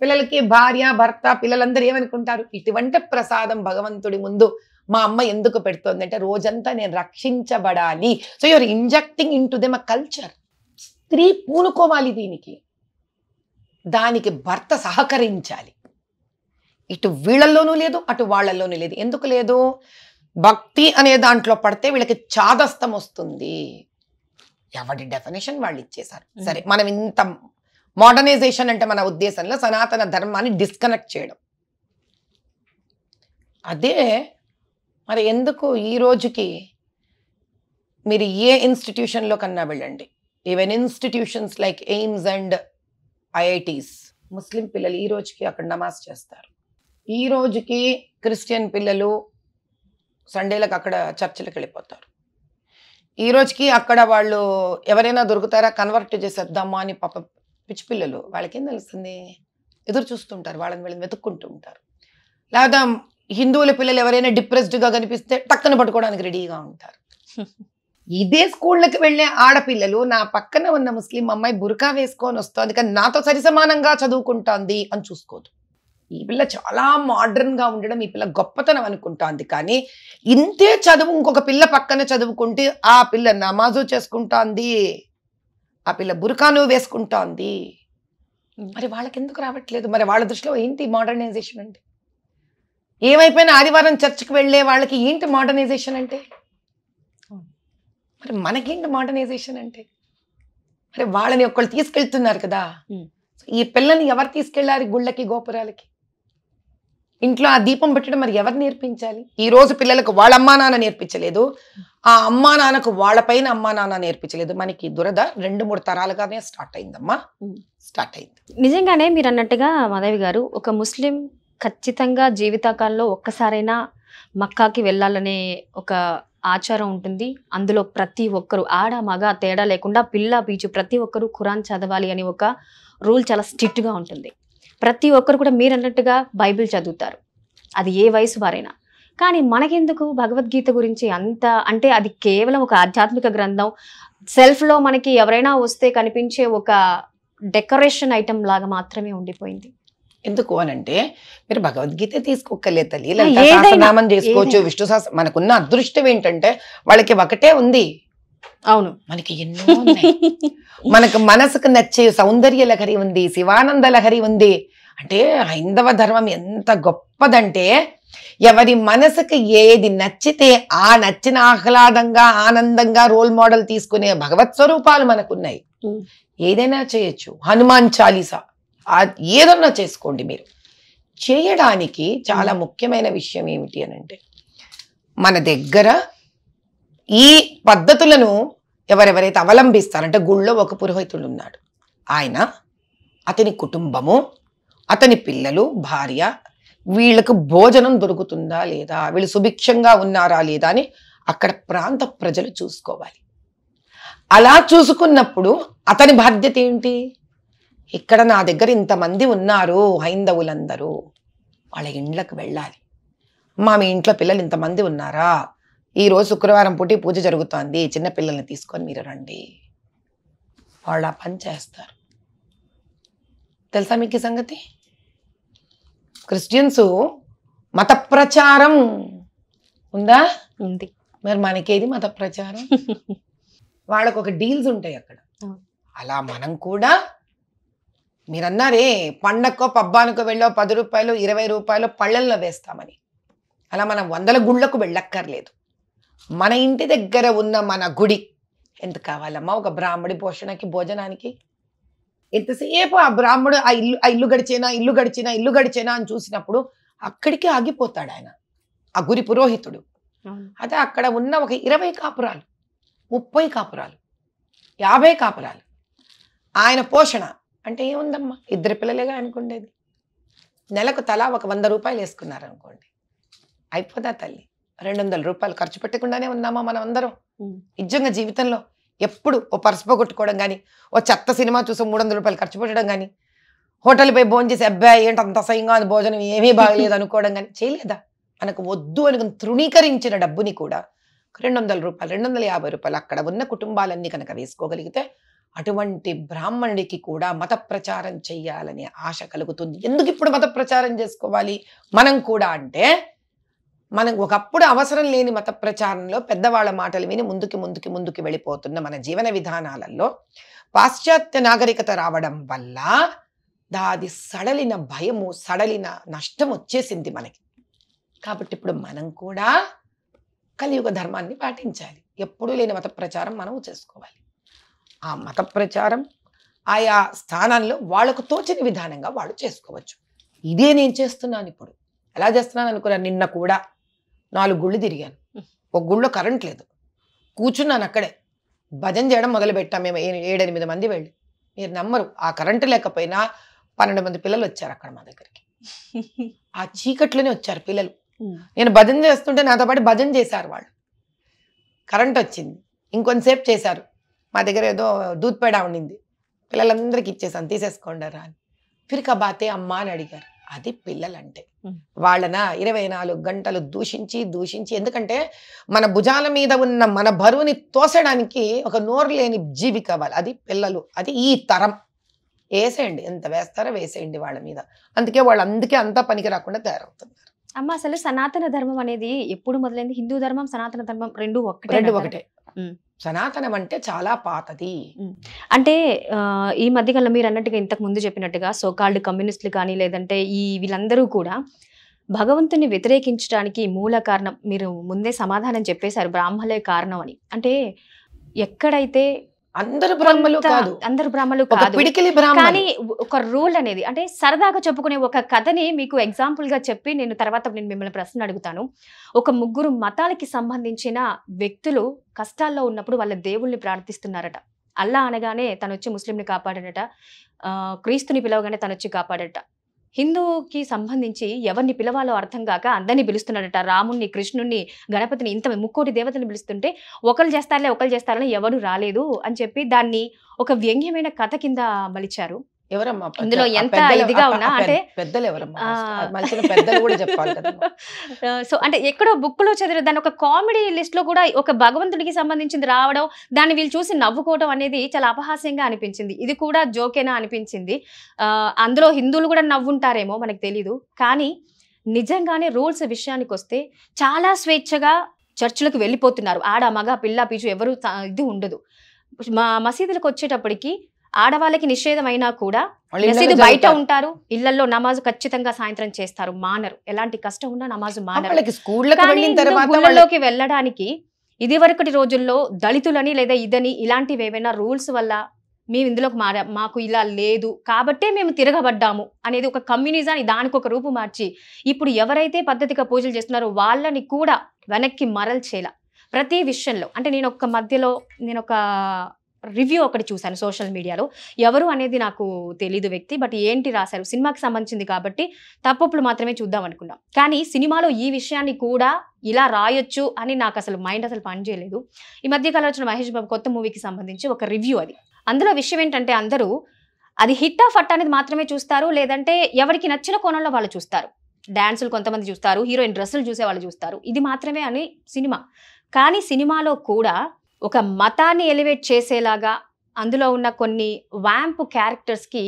S2: పిల్లలకి భార్య భర్త పిల్లలందరూ ఏమనుకుంటారు, ఇటువంటి ప్రసాదం భగవంతుడి ముందు మా అమ్మ ఎందుకు పెడుతోంది అంటే రోజంతా నేను రక్షించబడాలి. So you are injecting in to them a culture. స్త్రీ పూనుకోవాలి దీనికి, దానికి భర్త సహకరించాలి. ఇటు వీళ్ళల్లోనూ లేదు, అటు వాళ్ళల్లోనూ లేదు. ఎందుకు లేదు? భక్తి అనే దాంట్లో పడితే వీళ్ళకి చాదస్తం వస్తుంది. ఎవరి డెఫినేషన్ వాళ్ళు ఇచ్చేశారు. సరే, మనం ఇంత మోడర్నైజేషన్ అంటే మన ఉద్దేశంలో సనాతన ధర్మాన్ని డిస్కనెక్ట్ చేయడం. అదే మరి ఎందుకు ఈ రోజుకి మీరు ఏ ఇన్స్టిట్యూషన్లో కన్నా వెళ్ళండి, even institutions like AIIMS and IITs, ముస్లిం పిల్లలు ఈ రోజుకి అక్కడ నమాజ్ చేస్తారు. ఈ రోజుకి క్రిస్టియన్ పిల్లలు సండేలకు అక్కడ చర్చిలకు వెళ్ళిపోతారు. ఈ రోజుకి అక్కడ వాళ్ళు ఎవరైనా దొరుకుతారా కన్వర్ట్ చేసేద్దామా అని పాప పిచ్చి పిల్లలు, వాళ్ళకేం తెలుస్తుంది, ఎదురు చూస్తుంటారు, వాళ్ళని వెతుక్కుంటూ ఉంటారు. లేదా హిందువుల పిల్లలు ఎవరైనా డిప్రెస్డ్గా కనిపిస్తే టక్కన పట్టుకోవడానికి రెడీగా ఉంటారు. ఇదే స్కూళ్ళకి వెళ్ళే ఆడపిల్లలు నా పక్కన ఉన్న ముస్లిం అమ్మాయి బుర్కా వేసుకొని వస్తుంది కానీ నాతో సరిసమానంగా చదువుకుంటోంది అని చూసుకోదు. ఈ పిల్ల చాలా మోడర్న్గా ఉండడం ఈ పిల్ల గొప్పతనం అనుకుంటోంది. కానీ ఇంతే చదువు ఇంకొక పిల్ల పక్కన చదువుకుంటే ఆ పిల్ల నమాజు చేసుకుంటోంది, ఆ పిల్ల బుర్కాను వేసుకుంటోంది. మరి వాళ్ళకి ఎందుకు రావట్లేదు? మరి వాళ్ళ దృష్టిలో ఏంటి మోడర్నైజేషన్ అంటే? ఏమైపోయినా ఆదివారం చర్చికి వెళ్ళే వాళ్ళకి ఏంటి మోడర్నైజేషన్ అంటే? మరి మనకేంటి మోడర్నైజేషన్ అంటే? మరి వాళ్ళని ఒకళ్ళు తీసుకెళ్తున్నారు కదా, ఈ పిల్లని ఎవరు తీసుకెళ్ళారు గుళ్ళకి గోపురాలకి? ఇంట్లో ఆ దీపం పెట్టడం మరి ఎవరు నేర్పించాలి? ఈ రోజు పిల్లలకు వాళ్ళ అమ్మా నాన్న నేర్పించలేదు, ఆ అమ్మా నాన్నకు వాళ్ళపైన అమ్మా నాన్న నేర్పించలేదు. మనకి దురద 2-3 తరాలుగానే స్టార్ట్ అయిందమ్మా, స్టార్ట్ అయింది.
S1: నిజంగానే మీరు అన్నట్టుగా మాధవి గారు, ఒక ముస్లిం ఖచ్చితంగా జీవితకాలంలో ఒక్కసారైనా మక్కాకి వెళ్ళాలనే ఒక ఆచారం ఉంటుంది. అందులో ప్రతి ఒక్కరు ఆడ మగ తేడా లేకుండా పిల్ల పీచు ప్రతి ఒక్కరు ఖురాన్ చదవాలి అని ఒక రూల్ చాలా స్ట్రిక్ట్గా ఉంటుంది. ప్రతి ఒక్కరు కూడా మీరు అన్నట్టుగా బైబిల్ చదువుతారు, అది ఏ వయసు వారైనా. కానీ మనకెందుకు భగవద్గీత గురించి అంత, అంటే అది కేవలం ఒక ఆధ్యాత్మిక గ్రంథం, సెల్ఫ్లో మనకి ఎవరైనా వస్తే కనిపించే ఒక డెకరేషన్ ఐటమ్ లాగా మాత్రమే ఉండిపోయింది.
S2: ఎందుకు అనంటే మీరు భగవద్గీత తీసుకోకలేదు తల్లి, లలితా సహస్రనామం చేసుకోవచ్చు, విష్ణు సహస్ర. మనకున్న అదృష్టం ఏంటంటే వాళ్ళకి ఒకటే ఉంది,
S1: అవును,
S2: మనకి ఎన్నో ఉన్నాయి. మనకు మనసుకు నచ్చే సౌందర్య లహరి ఉంది, శివానంద లహరి ఉంది. అంటే హైందవ ధర్మం ఎంత గొప్పదంటే ఎవరి మనసుకు ఏది నచ్చితే ఆ నచ్చిన ఆహ్లాదంగా ఆనందంగా రోల్ మోడల్ తీసుకునే భగవత్ స్వరూపాలు మనకున్నాయి. ఏదైనా చేయొచ్చు, హనుమాన్ చాలీసా ఏదన్నా చేసుకోండి. మీరు చేయడానికి చాలా ముఖ్యమైన విషయం ఏమిటి అని అంటే, మన దగ్గర ఈ పద్ధతులను ఎవరెవరైతే అవలంబిస్తారంటే, గుళ్ళో ఒక పురోహితుడు ఉన్నాడు, ఆయన, అతని కుటుంబము, అతని పిల్లలు, భార్య, వీళ్ళకు భోజనం దొరుకుతుందా లేదా, వీళ్ళు సుభిక్షంగా ఉన్నారా లేదా అని అక్కడ ప్రాంత ప్రజలు చూసుకోవాలి. అలా చూసుకున్నప్పుడు అతని బాధ్యత ఏంటి? ఇక్కడ నా దగ్గర ఇంతమంది ఉన్నారు హైందవులందరూ, వాళ్ళ ఇండ్లకు వెళ్ళాలి. మీ ఇంట్లో పిల్లలు ఇంతమంది ఉన్నారా, ఈరోజు శుక్రవారం పూట పూజ జరుగుతోంది, చిన్నపిల్లల్ని తీసుకొని మీరు రండి. వాళ్ళు ఆ పని చేస్తారు. తెలుసా మీకు ఈ సంగతి? క్రిస్టియన్స్ మత ప్రచారం ఉందా?
S1: ఉంది.
S2: మరి మనకేది మత ప్రచారం? వాళ్ళకు ఒక డీల్స్ ఉంటాయి అక్కడ. అలా మనం కూడా మీరన్నారే పండక్కో పబ్బానికో వెళ్ళో 10 రూపాయలు 20 రూపాయలు పళ్ళల్లో వేస్తామని, అలా మనం 100 గుళ్ళకు వెళ్ళక్కర్లేదు. మన ఇంటి దగ్గర ఉన్న మన గుడి ఎంత కావాలమ్మా ఒక బ్రాహ్మడి పోషణకి భోజనానికి? ఎంతసేపు ఆ బ్రాహ్మడు ఆ ఇల్లు గడిచేనా అని చూసినప్పుడు అక్కడికి ఆగిపోతాడు ఆయన, ఆ గురి పురోహితుడు. అదే అక్కడ ఉన్న ఒక 20 కాపురాలు 30 కాపురాలు 50 కాపురాలు ఆయన పోషణ అంటే ఏముందమ్మా, 2 పిల్లలేగా అనుకుండేది. నెలకు తలా ఒక 100 రూపాయలు వేసుకున్నారనుకోండి, అయిపోదా తల్లి? 200 రూపాయలు ఖర్చు పెట్టకుండానే ఉన్నామా మనం అందరం? నిజంగా జీవితంలో ఎప్పుడు ఓ పర్సు పోగొట్టుకోవడం కానీ, ఓ చెత్త సినిమా చూసి 300 రూపాయలు ఖర్చు పెట్టడం కానీ, హోటల్ పోయి భోజనం చేసి అబ్బాయి ఏంటి అంత అసహ్యంగా అది భోజనం ఏమీ బాగలేదు అనుకోవడం కానీ చేయలేదా? మనకు వద్దు అనుకుని తృణీకరించిన డబ్బుని కూడా 200 రూపాయలు 250 రూపాయలు అక్కడ ఉన్న కుటుంబాలన్నీ కనుక వేసుకోగలిగితే అటువంటి బ్రాహ్మణుడికి కూడా మత ప్రచారం చెయ్యాలనే ఆశ కలుగుతుంది. ఎందుకు ఇప్పుడు మత ప్రచారం చేసుకోవాలి మనం కూడా అంటే, మనం ఒకప్పుడు అవసరం లేని మత ప్రచారంలో పెద్దవాళ్ళ మాటలు విని ముందుకి వెళ్ళిపోతున్న మన జీవన విధానాలలో పాశ్చాత్య నాగరికత రావడం వల్ల దాది సడలిన భయము, సడలిన నష్టం వచ్చేసింది మనకి. కాబట్టి ఇప్పుడు మనం కూడా కలియుగ ధర్మాన్ని పాటించాలి. ఎప్పుడూ లేని మత ప్రచారం మనం చేసుకోవాలి. ఆ మత ప్రచారం ఆయా స్థానాల్లో వాళ్ళకు తోచిన విధానంగా వాళ్ళు చేసుకోవచ్చు. ఇదే నేను చేస్తున్నాను ఇప్పుడు. ఎలా చేస్తున్నాను అనుకున్నాను? నిన్న కూడా 4 గుళ్ళు తిరిగాను. ఒక గుళ్ళో కరెంట్ లేదు, కూర్చున్నాను అక్కడే, భజన చేయడం మొదలు పెట్టాం మేము 7-8 మంది వెళ్ళి. మీరు నమ్మరు, ఆ కరెంటు లేకపోయినా 12 మంది పిల్లలు వచ్చారు అక్కడ మా దగ్గరికి. ఆ చీకట్లోనే వచ్చారు పిల్లలు. నేను భజన చేస్తుంటే నాతో పాటు భజన చేశారు వాళ్ళు. కరెంట్ వచ్చింది, ఇంకొంతసేపు చేశారు. మా దగ్గర ఏదో దూద్ పేడ ఉండింది, పిల్లలందరికీ ఇచ్చేసాను, తీసేసుకోండారా అని. ఫిర్కా బాతే అమ్మా అని అడిగారు. అది పిల్లలంటే. వాళ్ళన 24 గంటలు దూషించి, ఎందుకంటే మన భుజాల మీద ఉన్న మన బరువుని తోసడానికి ఒక నోరు లేని జీవి కావాలి, అది పిల్లలు. అది ఈ తరం. వేసేయండి, ఎంత వేస్తారో వేసేయండి వాళ్ళ మీద. అందుకే వాళ్ళు అంతా పనికి రాకుండా తయారవుతున్నారు.
S1: అమ్మ, అసలు సనాతన ధర్మం అనేది ఎప్పుడు మొదలైంది? హిందూ ధర్మం, సనాతన ధర్మం రెండు ఒకటే.
S2: సనాతనం అంటే చాలా పాతది.
S1: అంటే ఈ మధ్యకాలంలో మీరు అన్నట్టుగా ఇంతకు ముందు చెప్పినట్టుగా సోకాల్డ్ కమ్యూనిస్టులు కానీ లేదంటే వీళ్ళందరూ కూడా భగవంతుని వ్యతిరేకించడానికి మూల కారణం మీరు ముందే సమాధానం చెప్పేశారు, బ్రాహ్మలే కారణం అని. అంటే ఎక్కడైతే
S2: అందరు బ్రాహ్మలు కాదు,
S1: కానీ ఒక రూల్ అనేది, అంటే సరదాగా చెప్పుకునే ఒక కథని మీకు ఎగ్జాంపుల్ గా చెప్పి నేను మిమ్మల్ని ప్రశ్న అడుగుతాను. ఒక 3 మతాలకి సంబంధించిన వ్యక్తులు కష్టాల్లో ఉన్నప్పుడు వాళ్ళ దేవుళ్ళని ప్రార్థిస్తున్నారట. అల్లా అనగానే తను వచ్చి ముస్లింని కాపాడట, క్రీస్తుని పిలవగానే తను వచ్చి కాపాడట. హిందూకి సంబంధించి ఎవరిని పిలవాలో అర్థం కాక అందరినీ పిలుస్తున్నాడట. రాముణ్ణి, కృష్ణుణ్ణి, గణపతిని, ఇంత 3 దేవతని పిలుస్తుంటే ఒకళ్ళు చేస్తారని ఎవరు రాలేదు అని చెప్పి దాన్ని ఒక వ్యంగ్యమైన కథ కింద మలిచారు.
S2: ఎవరమ్మా
S1: ఇందులో ఎంత ఇదిగా ఉన్నా అంటే
S2: పెద్దలు ఎవరమ్మా, పెద్దలు కూడా చెప్పాలి కదా.
S1: సో అంటే ఎక్కడో బుక్ లో చదివారు, దాని ఒక కామెడీ లిస్ట్ లో కూడా ఒక భగవంతుడికి సంబంధించింది రావడం, దాన్ని వీళ్ళు చూసి నవ్వుకోవడం అనేది చాలా అపహాస్యంగా అనిపించింది. ఇది కూడా జోకేనా అనిపించింది. అందులో హిందువులు కూడా నవ్వుంటారేమో మనకు తెలీదు. కానీ నిజంగానే రూల్స్ విషయానికి వస్తే చాలా స్వేచ్ఛగా చర్చిలకు వెళ్ళిపోతున్నారు. ఆడ, మగ, పిల్ల, పీచు ఎవరు ఇది ఉండదు. మసీదులకు వచ్చేటప్పటికి ఆడవాళ్ళకి నిషేధం అయినా కూడా మసీదు బయట ఉంటారు, ఇళ్లలో నమాజు ఖచ్చితంగా సాయంత్రం చేస్తారు, మానరు. ఎలాంటి కష్టం ఉన్నా నమాజు మానరు. గుళ్ళలోకి వెళ్ళడానికి ఇది వరకటి రోజుల్లో దళితులని లేదా ఇదని ఇలాంటివి ఏవైనా రూల్స్ వల్ల మేము ఇందులోకి మాకు ఇలా లేదు కాబట్టే మేము తిరగబడ్డాము అనేది ఒక కమ్యూనిజాన్ని దానికి ఒక రూపు మార్చి ఇప్పుడు ఎవరైతే పద్ధతిగా పూజలు చేస్తున్నారో వాళ్ళని కూడా వెనక్కి మరల్చేలా ప్రతి విషయంలో. అంటే నేను ఒక రివ్యూ ఒకటి చూశాను సోషల్ మీడియాలో, ఎవరు అనేది నాకు తెలీదు వ్యక్తి, బట్ ఏంటి రాశారు, సినిమాకి సంబంధించింది కాబట్టి తప్పులు మాత్రమే చూద్దాం అనుకున్నాం. కానీ సినిమాలో ఈ విషయాన్ని కూడా ఇలా రాయొచ్చు అని నాకు అసలు మైండ్ అసలు పనిచేయలేదు. ఈ మధ్యకాలంలో వచ్చిన మహేష్ బాబు కొత్త మూవీకి సంబంధించి ఒక రివ్యూ అది. అందులో విషయం ఏంటంటే అందరూ అది హిట్ ఆఫ్ ఫట్ అనేది మాత్రమే చూస్తారు, లేదంటే ఎవరికి నచ్చిన కోణంలో వాళ్ళు చూస్తారు. డాన్సులు కొంతమంది చూస్తారు, హీరోయిన్ డ్రెస్సులు చూసే వాళ్ళు చూస్తారు, ఇది మాత్రమే అని సినిమా. కానీ సినిమాలో కూడా ఒక మతాన్ని ఎలివేట్ చేసేలాగా అందులో ఉన్న కొన్ని వ్యాంప్ క్యారెక్టర్స్కి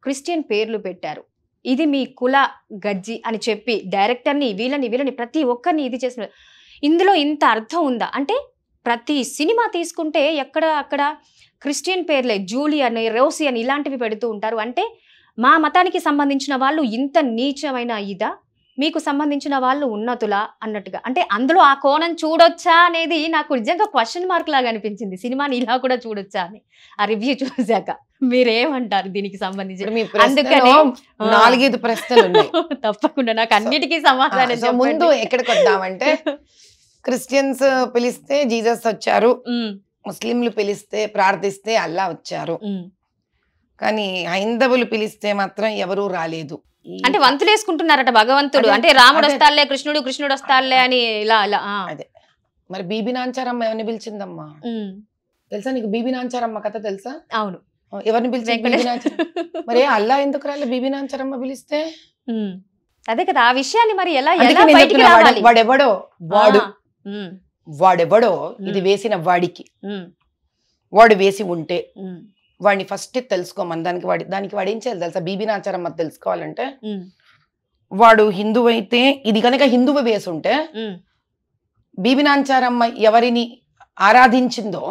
S1: క్రిస్టియన్ పేర్లు పెట్టారు. ఇది మీ కుల గజ్జి అని చెప్పి డైరెక్టర్ని వీళ్ళని ప్రతి ఒక్కరిని ఇది చేసిన ఇందులో ఇంత అర్థం ఉందా అంటే ప్రతి సినిమా తీసుకుంటే ఎక్కడ అక్కడ క్రిస్టియన్ పేర్లే జూలీ అని రోసి అని ఇలాంటివి పెడుతూ ఉంటారు. అంటే మా మతానికి సంబంధించిన వాళ్ళు ఇంత నీచమైన ఇదా, మీకు సంబంధించిన వాళ్ళు ఉన్నతులా అన్నట్టుగా. అంటే అందులో ఆ కోణం చూడొచ్చా అనేది నాకు నిజంగా క్వశ్చన్ మార్క్ లాగా అనిపించింది. సినిమాని ఇలా కూడా చూడొచ్చా అని ఆ రివ్యూ చూసాక. మీరేమంటారు దీనికి సంబంధించి? అందుకని
S2: 4-5 ప్రశ్నలు ఉన్నాయి.
S1: తప్పకుండా నాకు అన్నిటికీ సమాధానం.
S2: ముందు ఎక్కడికి వద్దామంటే క్రిస్టియన్స్ పిలిస్తే జీసస్ వచ్చారు, ముస్లింలు పిలిస్తే ప్రార్థిస్తే అల్లా వచ్చారు, కానీ హైందవులు పిలిస్తే మాత్రం ఎవరూ రాలేదు.
S1: అంటే వంతులు వేసుకుంటున్నారట భగవంతుడు. అంటే రాముడు వస్తాలే, కృష్ణుడు వస్తాలే అని ఇలా ఇలా.
S2: అదే మరి బీబీ నాంచారమ్మ ఎవరిని పిలిచిందమ్మా తెలుసా నీకు? బీబీ నాంచారమ్మ కథ తెలుసా?
S1: అవును.
S2: ఎవరిని పిలిచి? మరి అల్లా ఎందుకు రాలే బీబీ నాంచారమ్మ పిలిస్తే?
S1: అదే కదా ఆ విషయాన్ని మరి ఎలా
S2: వాడెవడో వాడెవడో ఇది వేసిన వాడికి వాడు వేసి ఉంటే వాడిని ఫస్ట్ తెలుసుకోమని దానికి వాడు ఏం చేయాలి తెలుసా? బీబీ నాంచారమ్మ తెలుసుకోవాలంటే వాడు హిందువు అయితే ఇది కనుక హిందువు వేసి ఉంటే బీబీ నాంచారమ్మ ఎవరిని ఆరాధించిందో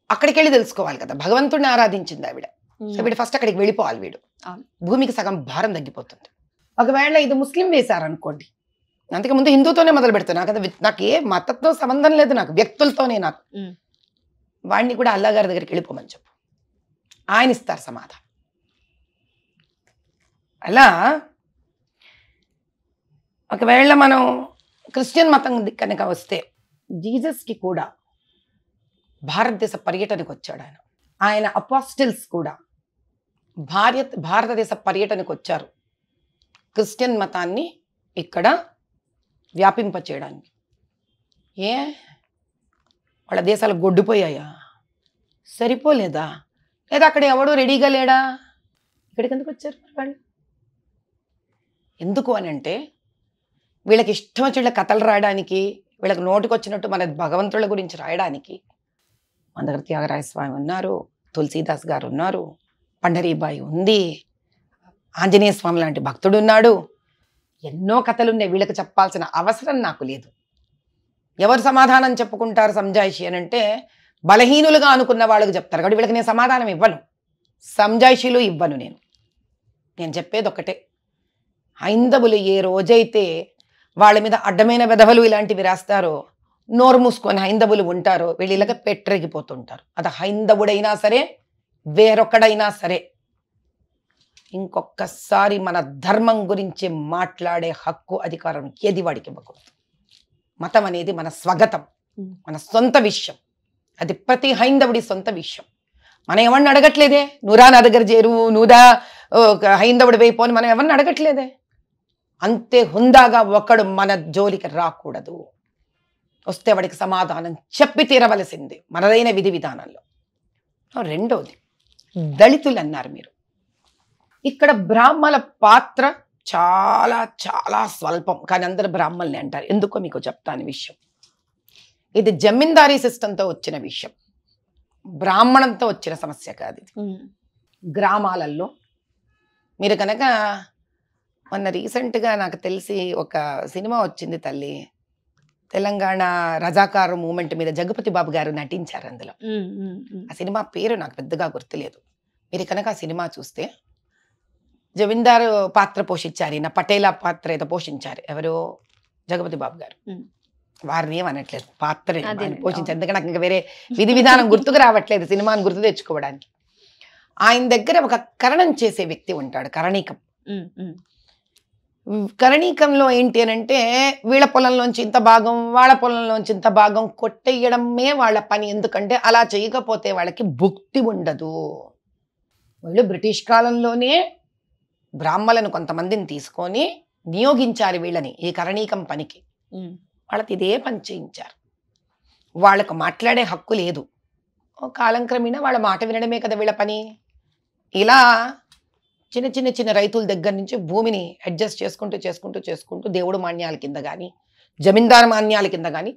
S2: అక్కడికి వెళ్ళి తెలుసుకోవాలి కదా. భగవంతుడిని ఆరాధించింది ఆవిడ. సో వీడు ఫస్ట్ అక్కడికి వెళ్ళిపోవాలి. వీడు భూమికి సగం భారం తగ్గిపోతుంది. ఒకవేళ ఇది ముస్లిం వేశారనుకోండి, అంతకు ముందు హిందూతోనే మొదలు పెడతాను. నాకు ఏ మతంతో సంబంధం లేదు, నాకు వ్యక్తులతోనే. నాకు వాడిని కూడా అల్లా గారి దగ్గరికి వెళ్ళిపోమని చెప్పు, ఆయన ఇస్తారు సమాధానం. అలా ఒకవేళ మనం క్రిస్టియన్ మతం కనుక వస్తే జీసస్కి కూడా భారతదేశ పర్యటనకు వచ్చాడు. ఆయన అపోస్టిల్స్ కూడా భారతదేశ పర్యటనకు వచ్చారు క్రిస్టియన్ మతాన్ని ఇక్కడ వ్యాపింపచేయడానికి. ఏ వాళ్ళ దేశాలు గొడ్డుపోయాయా? సరిపోలేదా? లేదా అక్కడ ఎవడో రెడీగా లేడా? ఇక్కడికి ఎందుకు వచ్చారు వాళ్ళు? ఎందుకు అని అంటే వీళ్ళకి ఇష్టం వచ్చిన కథలు రాయడానికి, వీళ్ళకి నోటికి వచ్చినట్టు మన భగవంతుల గురించి రాయడానికి మన దగ్గర త్యాగరాయ స్వామి ఉన్నారు, తులసీదాస్ గారు ఉన్నారు, పండరీబాయి ఉంది, ఆంజనేయ స్వామి లాంటి భక్తుడు ఉన్నాడు, ఎన్నో కథలు ఉన్నాయి. వీళ్ళకి చెప్పాల్సిన అవసరం నాకు లేదు. ఎవరు సమాధానం చెప్పుకుంటారు సంజాయిషి అని అంటే బలహీనులుగా అనుకున్న వాళ్ళకి చెప్తారు. కాబట్టి వీళ్ళకి నేను సమాధానం ఇవ్వను, సంజాయిషీలు ఇవ్వను. నేను చెప్పేది ఒకటే, హైందవులు ఏ రోజైతే వాళ్ళ మీద అడ్డమైన వెధవలు ఇలాంటివి రాస్తారో, నోరు మూసుకొని హైందవులు ఉంటారో వీళ్ళు ఇలాగ పెట్టరిగిపోతుంటారు. అది హైందవుడైనా సరే వేరొకడైనా సరే. ఇంకొకసారి మన ధర్మం గురించి మాట్లాడే హక్కు అధికారం ఏది వాడికి ఇవ్వకూడదు. మతం అనేది మన స్వగతం, మన సొంత విషయం. అది ప్రతి హైందవుడి సొంత విషయం. మనం ఎవరిని అడగట్లేదే, నువ్వురా నా దగ్గర చేరు, నువ్వుదా హైందవుడు వేయిపోని మనం ఎవరిని అడగట్లేదే. అంతే హుందాగా ఒకడు మన జోలికి రాకూడదు. వస్తే వాడికి సమాధానం చెప్పి తీరవలసింది మనదైన విధి విధానంలో. రెండోది దళితులు అన్నారు మీరు. ఇక్కడ బ్రాహ్మణ పాత్ర చాలా చాలా స్వల్పం, కానీ అందరు బ్రాహ్మణులే అంటారు. ఎందుకో మీకు చెప్తాను విషయం. ఇది జమీందారీ సిస్టంతో వచ్చిన విషయం, బ్రాహ్మణంతో వచ్చిన సమస్య కాదు ఇది. గ్రామాలలో మీరు కనుక మొన్న రీసెంట్గా నాకు తెలిసి ఒక సినిమా వచ్చింది తల్లి, తెలంగాణ రజాకారు మూమెంట్ మీద జగపతి బాబు గారు నటించారు అందులో. ఆ సినిమా పేరు నాకు పెద్దగా గుర్తులేదు. మీరు కనుక ఆ సినిమా చూస్తే జమీందారు పాత్ర పోషించారు, ఈయన పటేలా పాత్ర ఏదో పోషించారు. ఎవరు? జగపతి బాబు గారు. వారిని ఏమనట్లేదు, పాత్ర పోషించారు. ఎందుకంటే నాకు ఇంకా వేరే విధి విధానం గుర్తుకు రావట్లేదు సినిమాని గుర్తు తెచ్చుకోవడానికి. ఆయన దగ్గర ఒక కరణం చేసే వ్యక్తి ఉంటాడు, కరణీకం. కరణీకంలో ఏంటి అని అంటే వీళ్ళ పొలంలోంచి ఇంత భాగం, వాళ్ళ పొలంలోంచి ఇంత భాగం కొట్టేయడమే వాళ్ళ పని. ఎందుకంటే అలా చేయకపోతే వాళ్ళకి భుక్తి ఉండదు. వీళ్ళు బ్రిటిష్ కాలంలోనే బ్రాహ్మణులను కొంతమందిని తీసుకొని నియోగించారు వీళ్ళని ఈ కరణీకం పనికి. వాళ్ళకి ఇదే పని చేయించారు. వాళ్ళకు మాట్లాడే హక్కు లేదు. కాలం క్రమేణా వాళ్ళ మాట వినడమే కదా వీళ్ళ పని. ఇలా చిన్న చిన్న చిన్న రైతుల దగ్గర నుంచి భూమిని అడ్జస్ట్ చేసుకుంటూ దేవుడు మాన్యాల కింద కానీ జమీందారు మాన్యాల కింద కానీ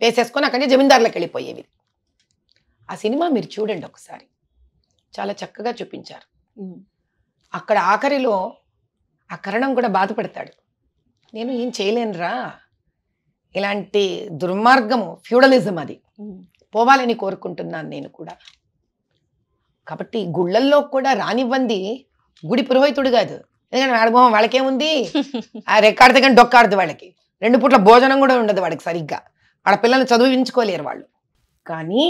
S2: వేసేసుకొని అక్కడి జమీందారులకు వెళ్ళిపోయేవి. ఆ సినిమా మీరు చూడండి ఒకసారి, చాలా చక్కగా చూపించారు. అక్కడ ఆఖరిలో ఆ కరణం కూడా బాధపడతాడు, నేను ఏం చేయలేనురా, ఇలాంటి దుర్మార్గము ఫ్యూడలిజం అది పోవాలని కోరుకుంటున్నాను నేను కూడా. కాబట్టి గుళ్ళల్లో కూడా రానివ్వంది గుడి పురోహితుడు కాదు. ఎందుకంటే వాడమోహం వాళ్ళకేముంది, ఆ రెక్కాడితే కానీ డొక్కాడదు వాళ్ళకి. 2 పూట్ల భోజనం కూడా ఉండదు వాడికి సరిగ్గా. వాళ్ళ పిల్లల్ని చదివించుకోలేరు వాళ్ళు. కానీ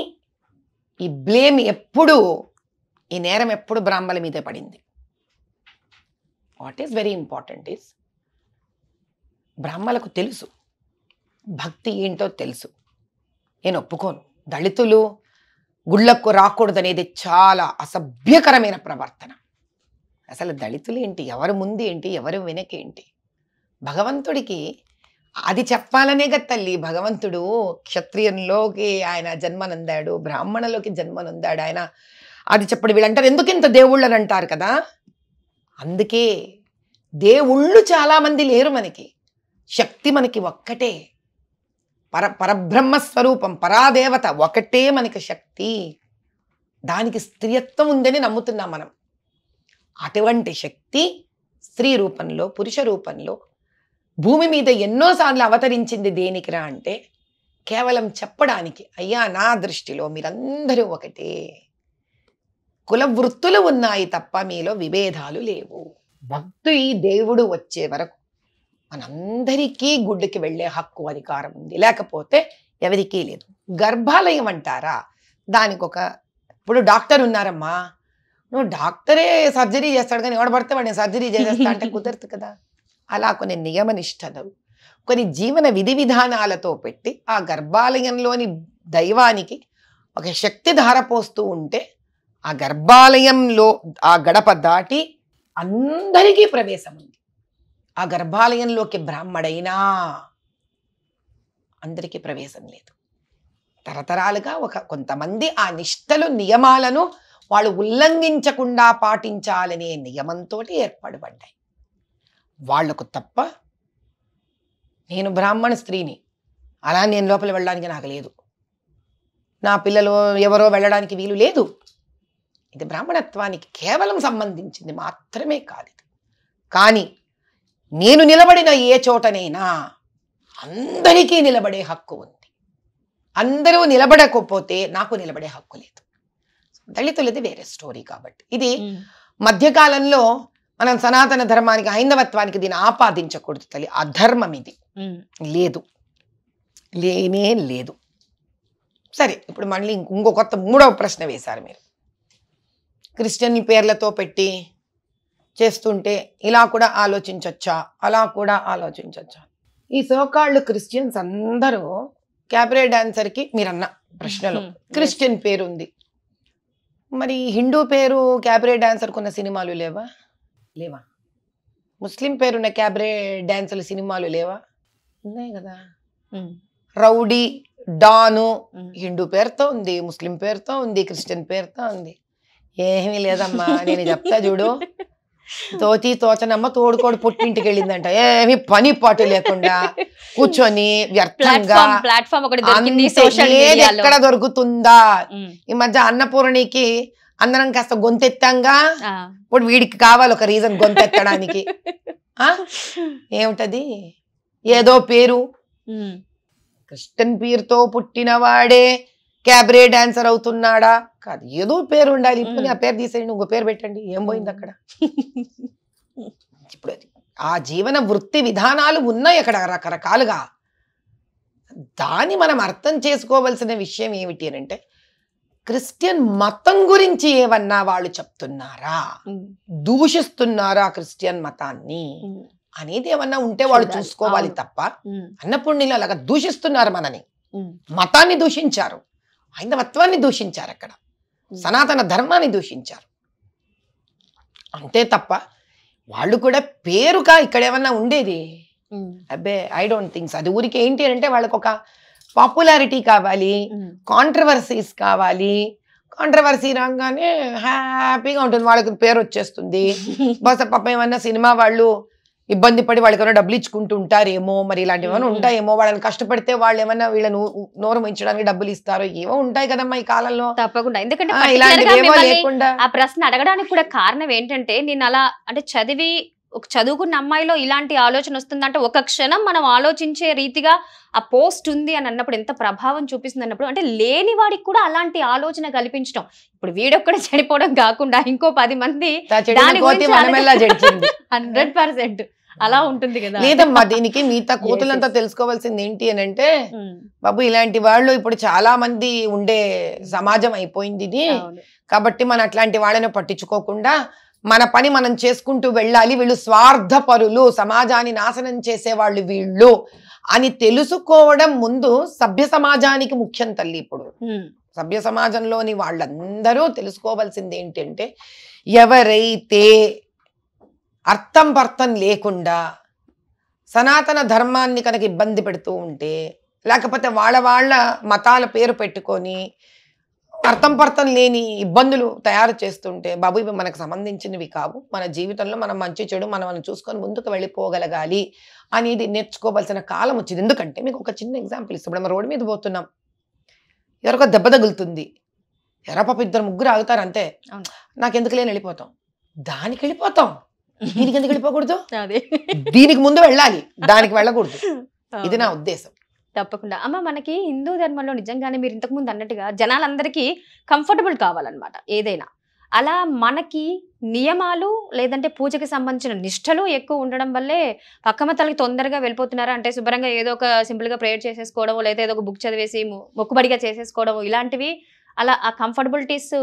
S2: ఈ బ్లేమ్ ఎప్పుడు, ఈ నేరం ఎప్పుడు బ్రాహ్మణుల మీదే పడింది. What is very important is, బ్రాహ్మణులకు తెలుసు భక్తి ఏంటో తెలుసు. నేను ఒప్పుకోను, దళితులు గుళ్ళకు రాకూడదనేది చాలా అసభ్యకరమైన ప్రవర్తన. అసలు దళితులు ఏంటి, ఎవరు ముందు ఏంటి, ఎవరు వెనకేంటి? భగవంతుడికి అది చెప్పాలనే కదా తల్లి, భగవంతుడు క్షత్రియంలోకి ఆయన జన్మనందాడు, బ్రాహ్మణులోకి జన్మనందాడు ఆయన. అది చెప్పడు. వీళ్ళంటారు ఎందుకు ఇంత దేవుళ్ళు అని అంటారు కదా. అందుకే దేవుళ్ళు చాలామంది లేరు మనకి, శక్తి మనకి ఒక్కటే, పరబ్రహ్మస్వరూపం పరాదేవత ఒకటే మనకి శక్తి. దానికి స్త్రీత్వం ఉందని నమ్ముతున్నాం మనం. అటువంటి శక్తి స్త్రీ రూపంలో పురుష రూపంలో భూమి మీద ఎన్నోసార్లు అవతరించింది. దేనికిరా అంటే కేవలం చెప్పడానికి, అయ్యా నా దృష్టిలో మీరందరూ ఒకటే, కుల వృత్తులు ఉన్నాయి తప్ప మీలో విభేదాలు లేవు. భక్తి దేవుడు వచ్చే వరకు మనందరికీ గుడ్డుకి వెళ్ళే హక్కు అధికారం ఉంది, లేకపోతే ఎవరికీ లేదు. గర్భాలయం అంటారా, దానికి ఒక, ఇప్పుడు డాక్టర్ ఉన్నారమ్మా, నువ్వు డాక్టరే సర్జరీ చేస్తాడు కానీ ఎవడ పడితే వాడిని సర్జరీ చేసేస్తా అంటే కుదరదు కదా. అలా కొన్ని నియమనిష్టలు, కొన్ని జీవన విధి విధానాలతో పెట్టి ఆ గర్భాలయంలోని దైవానికి ఒక శక్తి ధారపోస్తూ ఉంటే ఆ గర్భాలయంలో ఆ గడప దాటి అందరికీ ప్రవేశం ఉంది. ఆ గర్భాలయంలోకి బ్రాహ్మడైనా అందరికీ ప్రవేశం లేదు. తరతరాలుగా కొంతమంది ఆ నిష్టలు నియమాలను వాళ్ళు ఉల్లంఘించకుండా పాటించాలనే నియమంతో ఏర్పడబడ్డాయి. వాళ్లకు తప్ప నేను బ్రాహ్మణ స్త్రీని, అలా నేను లోపల వెళ్ళడానికి నాకు లేదు, నా పిల్లలు ఎవరో వెళ్ళడానికి వీలు లేదు. ఇది బ్రాహ్మణత్వానికి కేవలం సంబంధించింది మాత్రమే కాదు. కానీ నేను నిలబడిన ఏ చోటనైనా అందరికీ నిలబడే హక్కు ఉంది. అందరూ నిలబడకపోతే నాకు నిలబడే హక్కు లేదు. దళితులది వేరే స్టోరీ. కాబట్టి ఇది మధ్యకాలంలో మనం సనాతన ధర్మానికి హైందవత్వానికి దీన్ని ఆపాదించకూడదు తల్లి. అధర్మం ఇది, లేదు, లేనే లేదు. సరే, ఇప్పుడు మళ్ళీ ఇంకో కొత్త మూడవ ప్రశ్న వేశారు మీరు. క్రిస్టియన్ పేర్లతో పెట్టి చేస్తుంటే ఇలా కూడా ఆలోచించొచ్చా, అలా కూడా ఆలోచించొచ్చా? ఈ సోకాళ్ళు క్రిస్టియన్స్ అందరూ క్యాబరే డాన్సర్కి మీరన్న ప్రశ్నలో క్రిస్టియన్ పేరు ఉంది, మరి హిందూ పేరు క్యాబరే డాన్సర్కి ఉన్న సినిమాలు లేవా? లేవా? ముస్లిం పేరున్న క్యాబరే డాన్సర్ల సినిమాలు లేవా? ఉన్నాయి కదా. రౌడీ డాను హిందూ పేరుతో ఉంది, ముస్లిం పేరుతో ఉంది, క్రిస్టియన్ పేరుతో ఉంది. ఏమీ లేదమ్మా, నేను చెప్తా చూడు. తోచనమ్మ తోడుకోడు పుట్టింటికి వెళ్ళిందంట, ఏమి పని పాటు లేకుండా కూర్చొని వ్యర్థంగా. ఎక్కడ దొరుకుతుందా? ఈ మధ్య అన్నపూర్ణికి అందరం కాస్త గొంతెత్తంగా, ఇప్పుడు వీడికి కావాలి ఒక రీజన్ గొంతెత్తడానికి. ఏమిటది? ఏదో పేరు, క్రిస్టియన్ పేరుతో పుట్టినవాడే క్యాబరే డాన్సర్ అవుతున్నాడా? కాదు, ఏదో పేరు ఉండాలి. ఇప్పుడు ఆ పేరు తీసేయండి, ఇంకో పేరు పెట్టండి, ఏం పోయింది అక్కడ? ఇప్పుడు ఆ జీవన వృత్తి విధానాలు ఉన్నాయి అక్కడ రకరకాలుగా. దాన్ని మనం అర్థం చేసుకోవలసిన విషయం ఏమిటి అని అంటే, క్రిస్టియన్ మతం గురించి ఏమన్నా వాళ్ళు చెప్తున్నారా, దూషిస్తున్నారా క్రిస్టియన్ మతాన్ని అనేది ఏమన్నా ఉంటే వాళ్ళు చూసుకోవాలి తప్ప, అన్నపూర్ణిలో అలాగా దూషిస్తున్నారు మనని, మతాన్ని దూషించారు, హైందవత్వాన్ని దూషించారు, అక్కడ సనాతన ధర్మాన్ని దూషించారు. అంతే తప్ప వాళ్ళు కూడా పేరుగా ఇక్కడ ఏమన్నా ఉండేది అబ్బే ఐ డోంట్ థింక్స్. అది ఊరికి ఏంటి అంటే వాళ్ళకి ఒక పాపులారిటీ కావాలి, కాంట్రవర్సీస్ కావాలి. కాంట్రవర్సీ రాగానే హ్యాపీగా ఉంటుంది, వాళ్ళకి పేరు వచ్చేస్తుంది. బస్ పాపం ఏమన్నా సినిమా వాళ్ళు ఇబ్బంది పడి వాళ్ళకి ఏమైనా డబ్బులు ఇచ్చుకుంటూ ఉంటారేమో, మరి ఇలాంటివి ఏమైనా ఉంటాయేమో, వాళ్ళని కష్టపడితే వాళ్ళు ఏమైనా వీళ్ళను నోరు ముంచడానికి డబ్బులు ఇస్తారో, ఏమో ఉంటాయి కదమ్మా ఈ కాలంలో.
S1: తప్పకుండా. ఎందుకంటే
S2: లేకుండా
S1: ఆ ప్రశ్న అడగడానికి కూడా కారణం ఏంటంటే, నేను అలా అంటే చదివి ఒక చదువుకున్న అమ్మాయిలో ఇలాంటి ఆలోచన వస్తుందంటే ఒక క్షణం మనం ఆలోచించే రీతిగా ఆ పోస్ట్ ఉంది అని అన్నప్పుడు ఎంత ప్రభావం చూపిస్తుంది అన్నప్పుడు, అంటే లేని వాడికి కూడా అలాంటి ఆలోచన కల్పించడం. ఇప్పుడు వీడొక్కడే చెడిపోవడం కాకుండా ఇంకో 10 మంది 100% అలా ఉంటుంది కదా.
S2: లేదమ్మా, దీనికి మిగతా కోతులంతా తెలుసుకోవాల్సింది ఏంటి అని అంటే, బాబు ఇలాంటి వాళ్ళు ఇప్పుడు చాలా మంది ఉండే సమాజం అయిపోయింది ఇది. కాబట్టి మనం అట్లాంటి వాళ్ళని పట్టించుకోకుండా మన పని మనం చేసుకుంటూ వెళ్ళాలి. వీళ్ళు స్వార్థపరులు, సమాజాన్ని నాశనం చేసేవాళ్ళు వీళ్ళు అని తెలుసుకోవడం ముందు సభ్య సమాజానికి ముఖ్యం తల్లి. ఇప్పుడు సభ్య సమాజంలోని వాళ్ళందరూ తెలుసుకోవాల్సింది ఏంటంటే, ఎవరైతే అర్థం పర్థం లేకుండా సనాతన ధర్మాన్ని కనుక ఇబ్బంది పెడుతూ ఉంటే, లేకపోతే వాళ్ళ మతాల పేరు పెట్టుకొని అర్థం పర్థం లేని ఇబ్బందులు తయారు చేస్తుంటే, బాబు ఇవి మనకు సంబంధించినవి కావు, మన జీవితంలో మనం మంచి చెడు మనం చూసుకొని ముందుకు వెళ్ళిపోగలగాలి అనేది నేర్చుకోవాల్సిన కాలం వచ్చింది. ఎందుకంటే మీకు ఒక చిన్న ఎగ్జాంపుల్ ఇస్తాం. మనం రోడ్డు మీద పోతున్నాం, ఎవరికో దెబ్బ తగులుతుంది, ఎరా పాప 2-3 ఆగుతారు అంతే, నాకెందుకు లేని వెళ్ళిపోతాం. దానికి వెళ్ళిపోతాం, దీనికి ఎందుకు వెళ్ళిపోకూడదు? దీనికి ముందు వెళ్ళాలి, దానికి వెళ్ళకూడదు. ఇది నా ఉద్దేశం.
S1: తప్పకుండా. అమ్మ, మనకి హిందూ ధర్మంలో నిజంగానే మీరు ఇంతకుముందు అన్నట్టుగా జనాలందరికీ కంఫర్టబుల్ కావాలన్నమాట ఏదైనా. అలా మనకి నియమాలు లేదంటే పూజకి సంబంధించిన నిష్టలు ఎక్కువ ఉండడం వల్లే పక్క మతాలకి తొందరగా వెళ్ళిపోతున్నారా? అంటే శుభ్రంగా ఏదో ఒక సింపుల్గా ప్రేయర్ చేసేసుకోవడం, లేదా ఏదో ఒక బుక్ చదివేసి మొక్కుబడిగా చేసేసుకోవడం, ఇలాంటివి అలా ఆ కంఫర్టబులిటీస్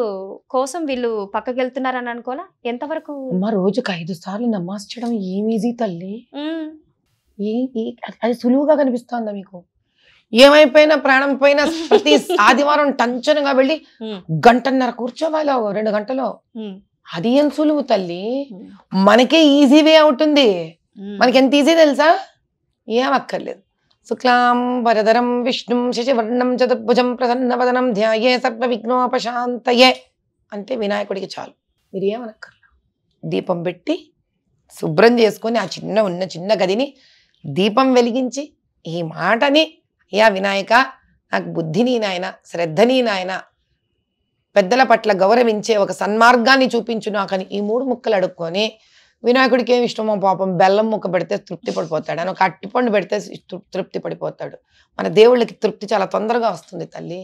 S1: కోసం వీళ్ళు పక్కకి వెళ్తున్నారని అనుకోవాలా? ఎంతవరకు?
S2: రోజుకి 5 సార్లు నమాజ్ చేయడం ఏం ఈజీ తల్లి, అది సులువుగా కనిపిస్తుందా మీకు? ఏమైపోయినా ప్రాణం పోయినా ప్రతి ఆదివారం టంచనగా వెళ్ళి 1.5 కూర్చోవాలి, 2 గంటలు. అది ఏం సులువు తల్లి, మనకే ఈజీ వే అవుతుంది. మనకి ఎంత ఈజీ తెలుసా? ఏం అక్కర్లేదు. శుక్లాం వరదరం విష్ణుం శశివర్ణం చతుర్భుజం ప్రసన్నవదనం ధ్యాయే సర్వ విఘ్నోపశాంతయే అంటే వినాయకుడికి చాలు. మీరు ఏమనక్కర్లా. దీపం పెట్టి శుభ్రం చేసుకొని ఆ చిన్న గదిని దీపం వెలిగించి ఈ మాటని, యా వినాయక నాకు బుద్ధిని నాయన, శ్రద్ధని నాయన, పెద్దల పట్ల గౌరవించే ఒక సన్మార్గాన్ని చూపించు నాకని ఈ 3 ముక్కలు అడుక్కొని, వినాయకుడికి ఏమి ఇష్టమో పాపం బెల్లం ముక్క పెడితే తృప్తి పడిపోతాడు, అని ఒక అట్టిపండు పెడితే తృప్తి పడిపోతాడు. మన దేవుళ్ళకి తృప్తి చాలా తొందరగా వస్తుంది తల్లి.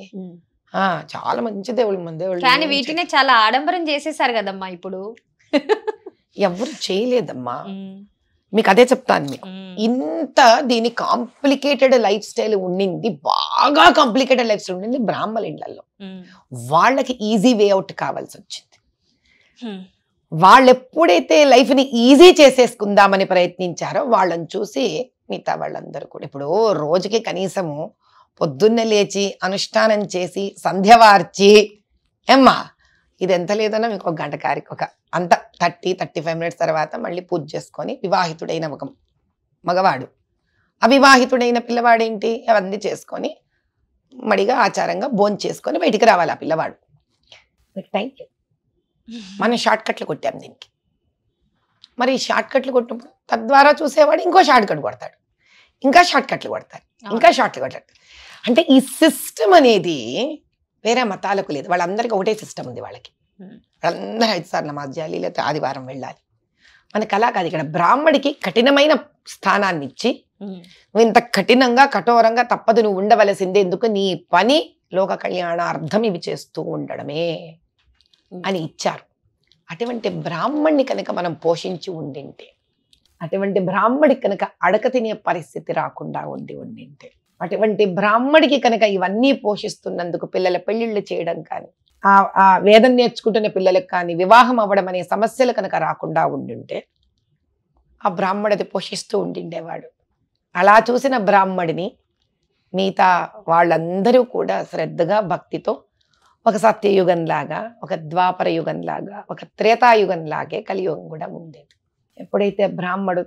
S2: చాలా మంచి దేవుళ్ళు మన దేవుళ్ళు.
S1: కానీ వీటినే చాలా ఆడంబరం చేసేసారు కదమ్మా ఇప్పుడు.
S2: ఎవరు చేయలేదమ్మా, మీకు అదే చెప్తాను. మీకు ఇంత దీని కాంప్లికేటెడ్ లైఫ్ స్టైల్ ఉండింది, బాగా కాంప్లికేటెడ్ లైఫ్ స్టైల్ ఉండింది బ్రాహ్మణ ఇళ్లలో. వాళ్ళకి ఈజీ వే అవుట్ కావాల్సి వచ్చింది. వాళ్ళు ఎప్పుడైతే లైఫ్ ని ఈజీ చేసేసుకుందామని ప్రయత్నించారో వాళ్ళని చూసి మిగతా వాళ్ళందరూ కూడా ఇప్పుడు రోజుకి కనీసము పొద్దున్నే లేచి అనుష్ఠానం చేసి సంధ్యవార్చి ఏమ్మా ఇది ఎంత లేదన్నా మీకు 1 గంట ఒక అంత 30-35 మినిట్స్ తర్వాత మళ్ళీ పూజ చేసుకొని, వివాహితుడైన ఒక మగవాడు అవివాహితుడైన పిల్లవాడేంటి అవన్నీ చేసుకొని మడిగా ఆచారంగా భోంచేసుకొని చేసుకొని బయటికి రావాలి ఆ పిల్లవాడు. టైం మనం షార్ట్ కట్లు కొట్టాం దీనికి. మరి షార్ట్ కట్లు కొట్టినప్పుడు తద్వారా చూసేవాడు ఇంకో షార్ట్ కట్ కొడతాడు, ఇంకా షార్ట్ కట్లు కొడతాడు, ఇంకా షార్ట్ కొడతాడు. అంటే ఈ సిస్టమ్ అనేది వేరే మతాలకు లేదు, వాళ్ళందరికీ ఒకటే సిస్టమ్ ఉంది. వాళ్ళకి వాళ్ళందరూ 5 సార్లు నమాజ్ చేయాలి, లేకపోతే ఆదివారం వెళ్ళాలి. మనకి అలా కాదు. ఇక్కడ బ్రాహ్మడికి కఠినమైన స్థానాన్ని ఇచ్చి, నువ్వు ఇంత కఠినంగా కఠోరంగా తప్పదు, నువ్వు ఉండవలసిందే, ఎందుకు నీ పని లోక కళ్యాణార్థం ఇవి చేస్తూ ఉండడమే అని ఇచ్చారు. అటువంటి బ్రాహ్మణ్ణి కనుక మనం పోషించి ఉండింటే, అటువంటి బ్రాహ్మడికి కనుక అడక తినే పరిస్థితి రాకుండా ఉండింటే, అటువంటి బ్రాహ్మడికి కనుక ఇవన్నీ పోషిస్తున్నందుకు పిల్లల పెళ్లిళ్ళు చేయడం కానీ, ఆ వేదం నేర్చుకుంటున్న పిల్లలకు కానీ వివాహం అవ్వడం అనే సమస్యలు కనుక రాకుండా ఉండుంటే ఆ బ్రాహ్మడిది పోషిస్తూ ఉండిండేవాడు. అలా చూసిన బ్రాహ్మడిని మిగతా వాళ్ళందరూ కూడా శ్రద్ధగా భక్తితో ఒక సత్యయుగంలాగా, ఒక ద్వాపర యుగంలాగా, ఒక త్రేతాయుగంలాగే కలియుగం కూడా ఉండేది. ఎప్పుడైతే బ్రాహ్మడు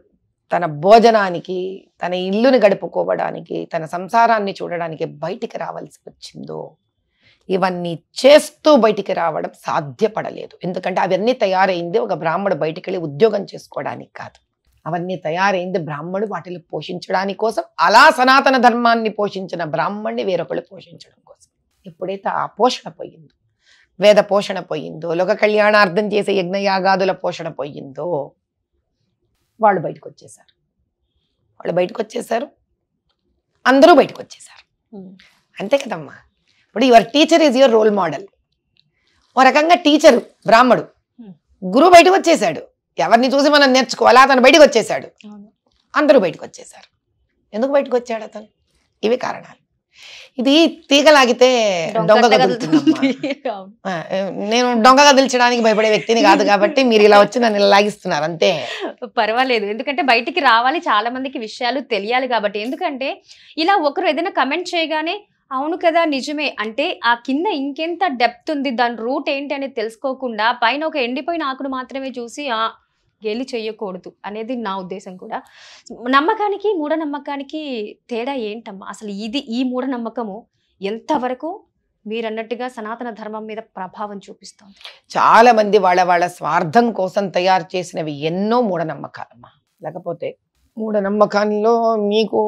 S2: తన భోజనానికి, తన ఇల్లుని గడుపుకోవడానికి, తన సంసారాన్ని చూడడానికి బయటికి రావాల్సి వచ్చిందో, ఇవన్నీ చేస్తూ బయటికి రావడం సాధ్యపడలేదు. ఎందుకంటే అవన్నీ తయారైంది ఒక బ్రాహ్మడు బయటికి వెళ్ళి ఉద్యోగం చేసుకోవడానికి కాదు. అవన్నీ తయారైంది బ్రాహ్మడు వాటిని పోషించడానికి కోసం. అలా సనాతన ధర్మాన్ని పోషించిన బ్రాహ్మణ్ణి వేరొకళ్ళు పోషించడం కోసం. ఎప్పుడైతే ఆ పోషణ పోయిందో, వేద పోషణ పోయిందో, లోక కళ్యాణార్థం చేసే యజ్ఞయాగాదుల పోషణ పోయిందో, వాళ్ళు బయటకు వచ్చేసారు. అందరూ బయటకు వచ్చేసారు. అంతే కదమ్మా. ఇప్పుడు your teacher is your role model. ఓ రకంగా టీచరు బ్రాహ్మడు, గురువు బయటకు వచ్చేసాడు. ఎవరిని చూసి మనం నేర్చుకోవాలా, అతను బయటకు వచ్చేసాడు. అందరూ బయటకు వచ్చేసారు. ఎందుకు బయటకు వచ్చాడు అతను? ఇవి కారణాలు. ఇది తీగలాగితే దొంగ కదులుతుందమ్మా. నేను దొంగ కదిల్చడానికి భయపడే వ్యక్తిని కాదు కాబట్టి మీరు ఇలా వచ్చి నన్ను ఇలా లాగిస్తున్నారు అంతే.
S1: పర్వాలేదు, ఎందుకంటే బయటికి రావాలి, చాలా మందికి విషయాలు తెలియాలి కాబట్టి. ఎందుకంటే ఇలా ఒకరు ఏదైనా కమెంట్ చేయగానే అవును కదా నిజమే అంటే ఆ కింద ఇంకెంత డెప్త్ ఉంది, దాని రూట్ ఏంటి అనేది తెలుసుకోకుండా పైన ఒక ఎండిపోయిన ఆకును మాత్రమే చూసి గేలి చెయ్యకూడదు అనేది నా ఉద్దేశం కూడా. నమ్మకానికి మూఢనమ్మకానికి తేడా ఏంటమ్మా అసలు? ఈ మూఢనమ్మకము ఎంతవరకు మీరు అన్నట్టుగా సనాతన ధర్మం మీద ప్రభావం చూపిస్తుంది?
S2: చాలా మంది వాళ్ళ స్వార్థం కోసం తయారు చేసినవి ఎన్నో మూఢనమ్మకాలమ్మా. లేకపోతే మూఢనమ్మకాల్లో మీకు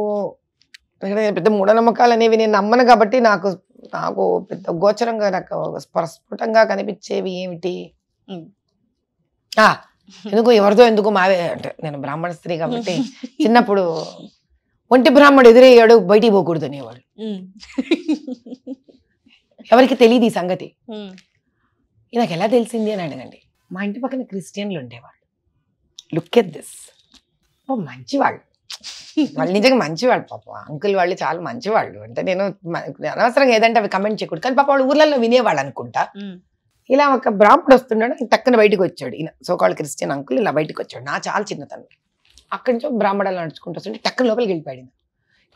S2: పెద్ద మూఢనమ్మకాలు అనేవి నేను నమ్మను కాబట్టి నాకు పెద్ద గోచరంగా నాకు స్ఫుటంగా కనిపించేవి ఏమిటి, ఎందుకు ఎవరితో ఎందుకు మావే అంటే నేను బ్రాహ్మణ స్త్రీ కాబట్టి చిన్నప్పుడు ఒంటి బ్రాహ్మడు ఎదురయ్యాడు బయటికి పోకూడదు అనేవాడు. ఎవరికి తెలియదు ఈ సంగతి. నాకు ఎలా తెలిసింది అని అడగండి. మా ఇంటి పక్కన క్రిస్టియన్లు ఉండేవాళ్ళు. లుక్ ఎట్ దిస్, మంచివాళ్ళు, వాళ్ళు నిజంగా మంచివాళ్ళు. పాప అంకుల్ వాళ్ళు చాలా మంచివాళ్ళు. అంటే నేను అనవసరంగా ఏదంటే అవి కమెంట్ చేయకూడదు, కానీ పాప వాళ్ళు ఊర్లలో వినేవాళ్ళు అనుకుంటా. ఇలా ఒక బ్రాహ్మడు వస్తున్నాడు, టక్కన బయటకు వచ్చాడు. ఈయన సోకాళ్ళు క్రిస్టియన్ అంకుల్ ఇలా బయటకు వచ్చాడు. నా చాలా చిన్నతనం. అక్కడి నుంచి బ్రాహ్మణాలు నడుచుకుంటూ వస్తుంటే టక్కన లోపలికి వెళ్ళిపోయాడు.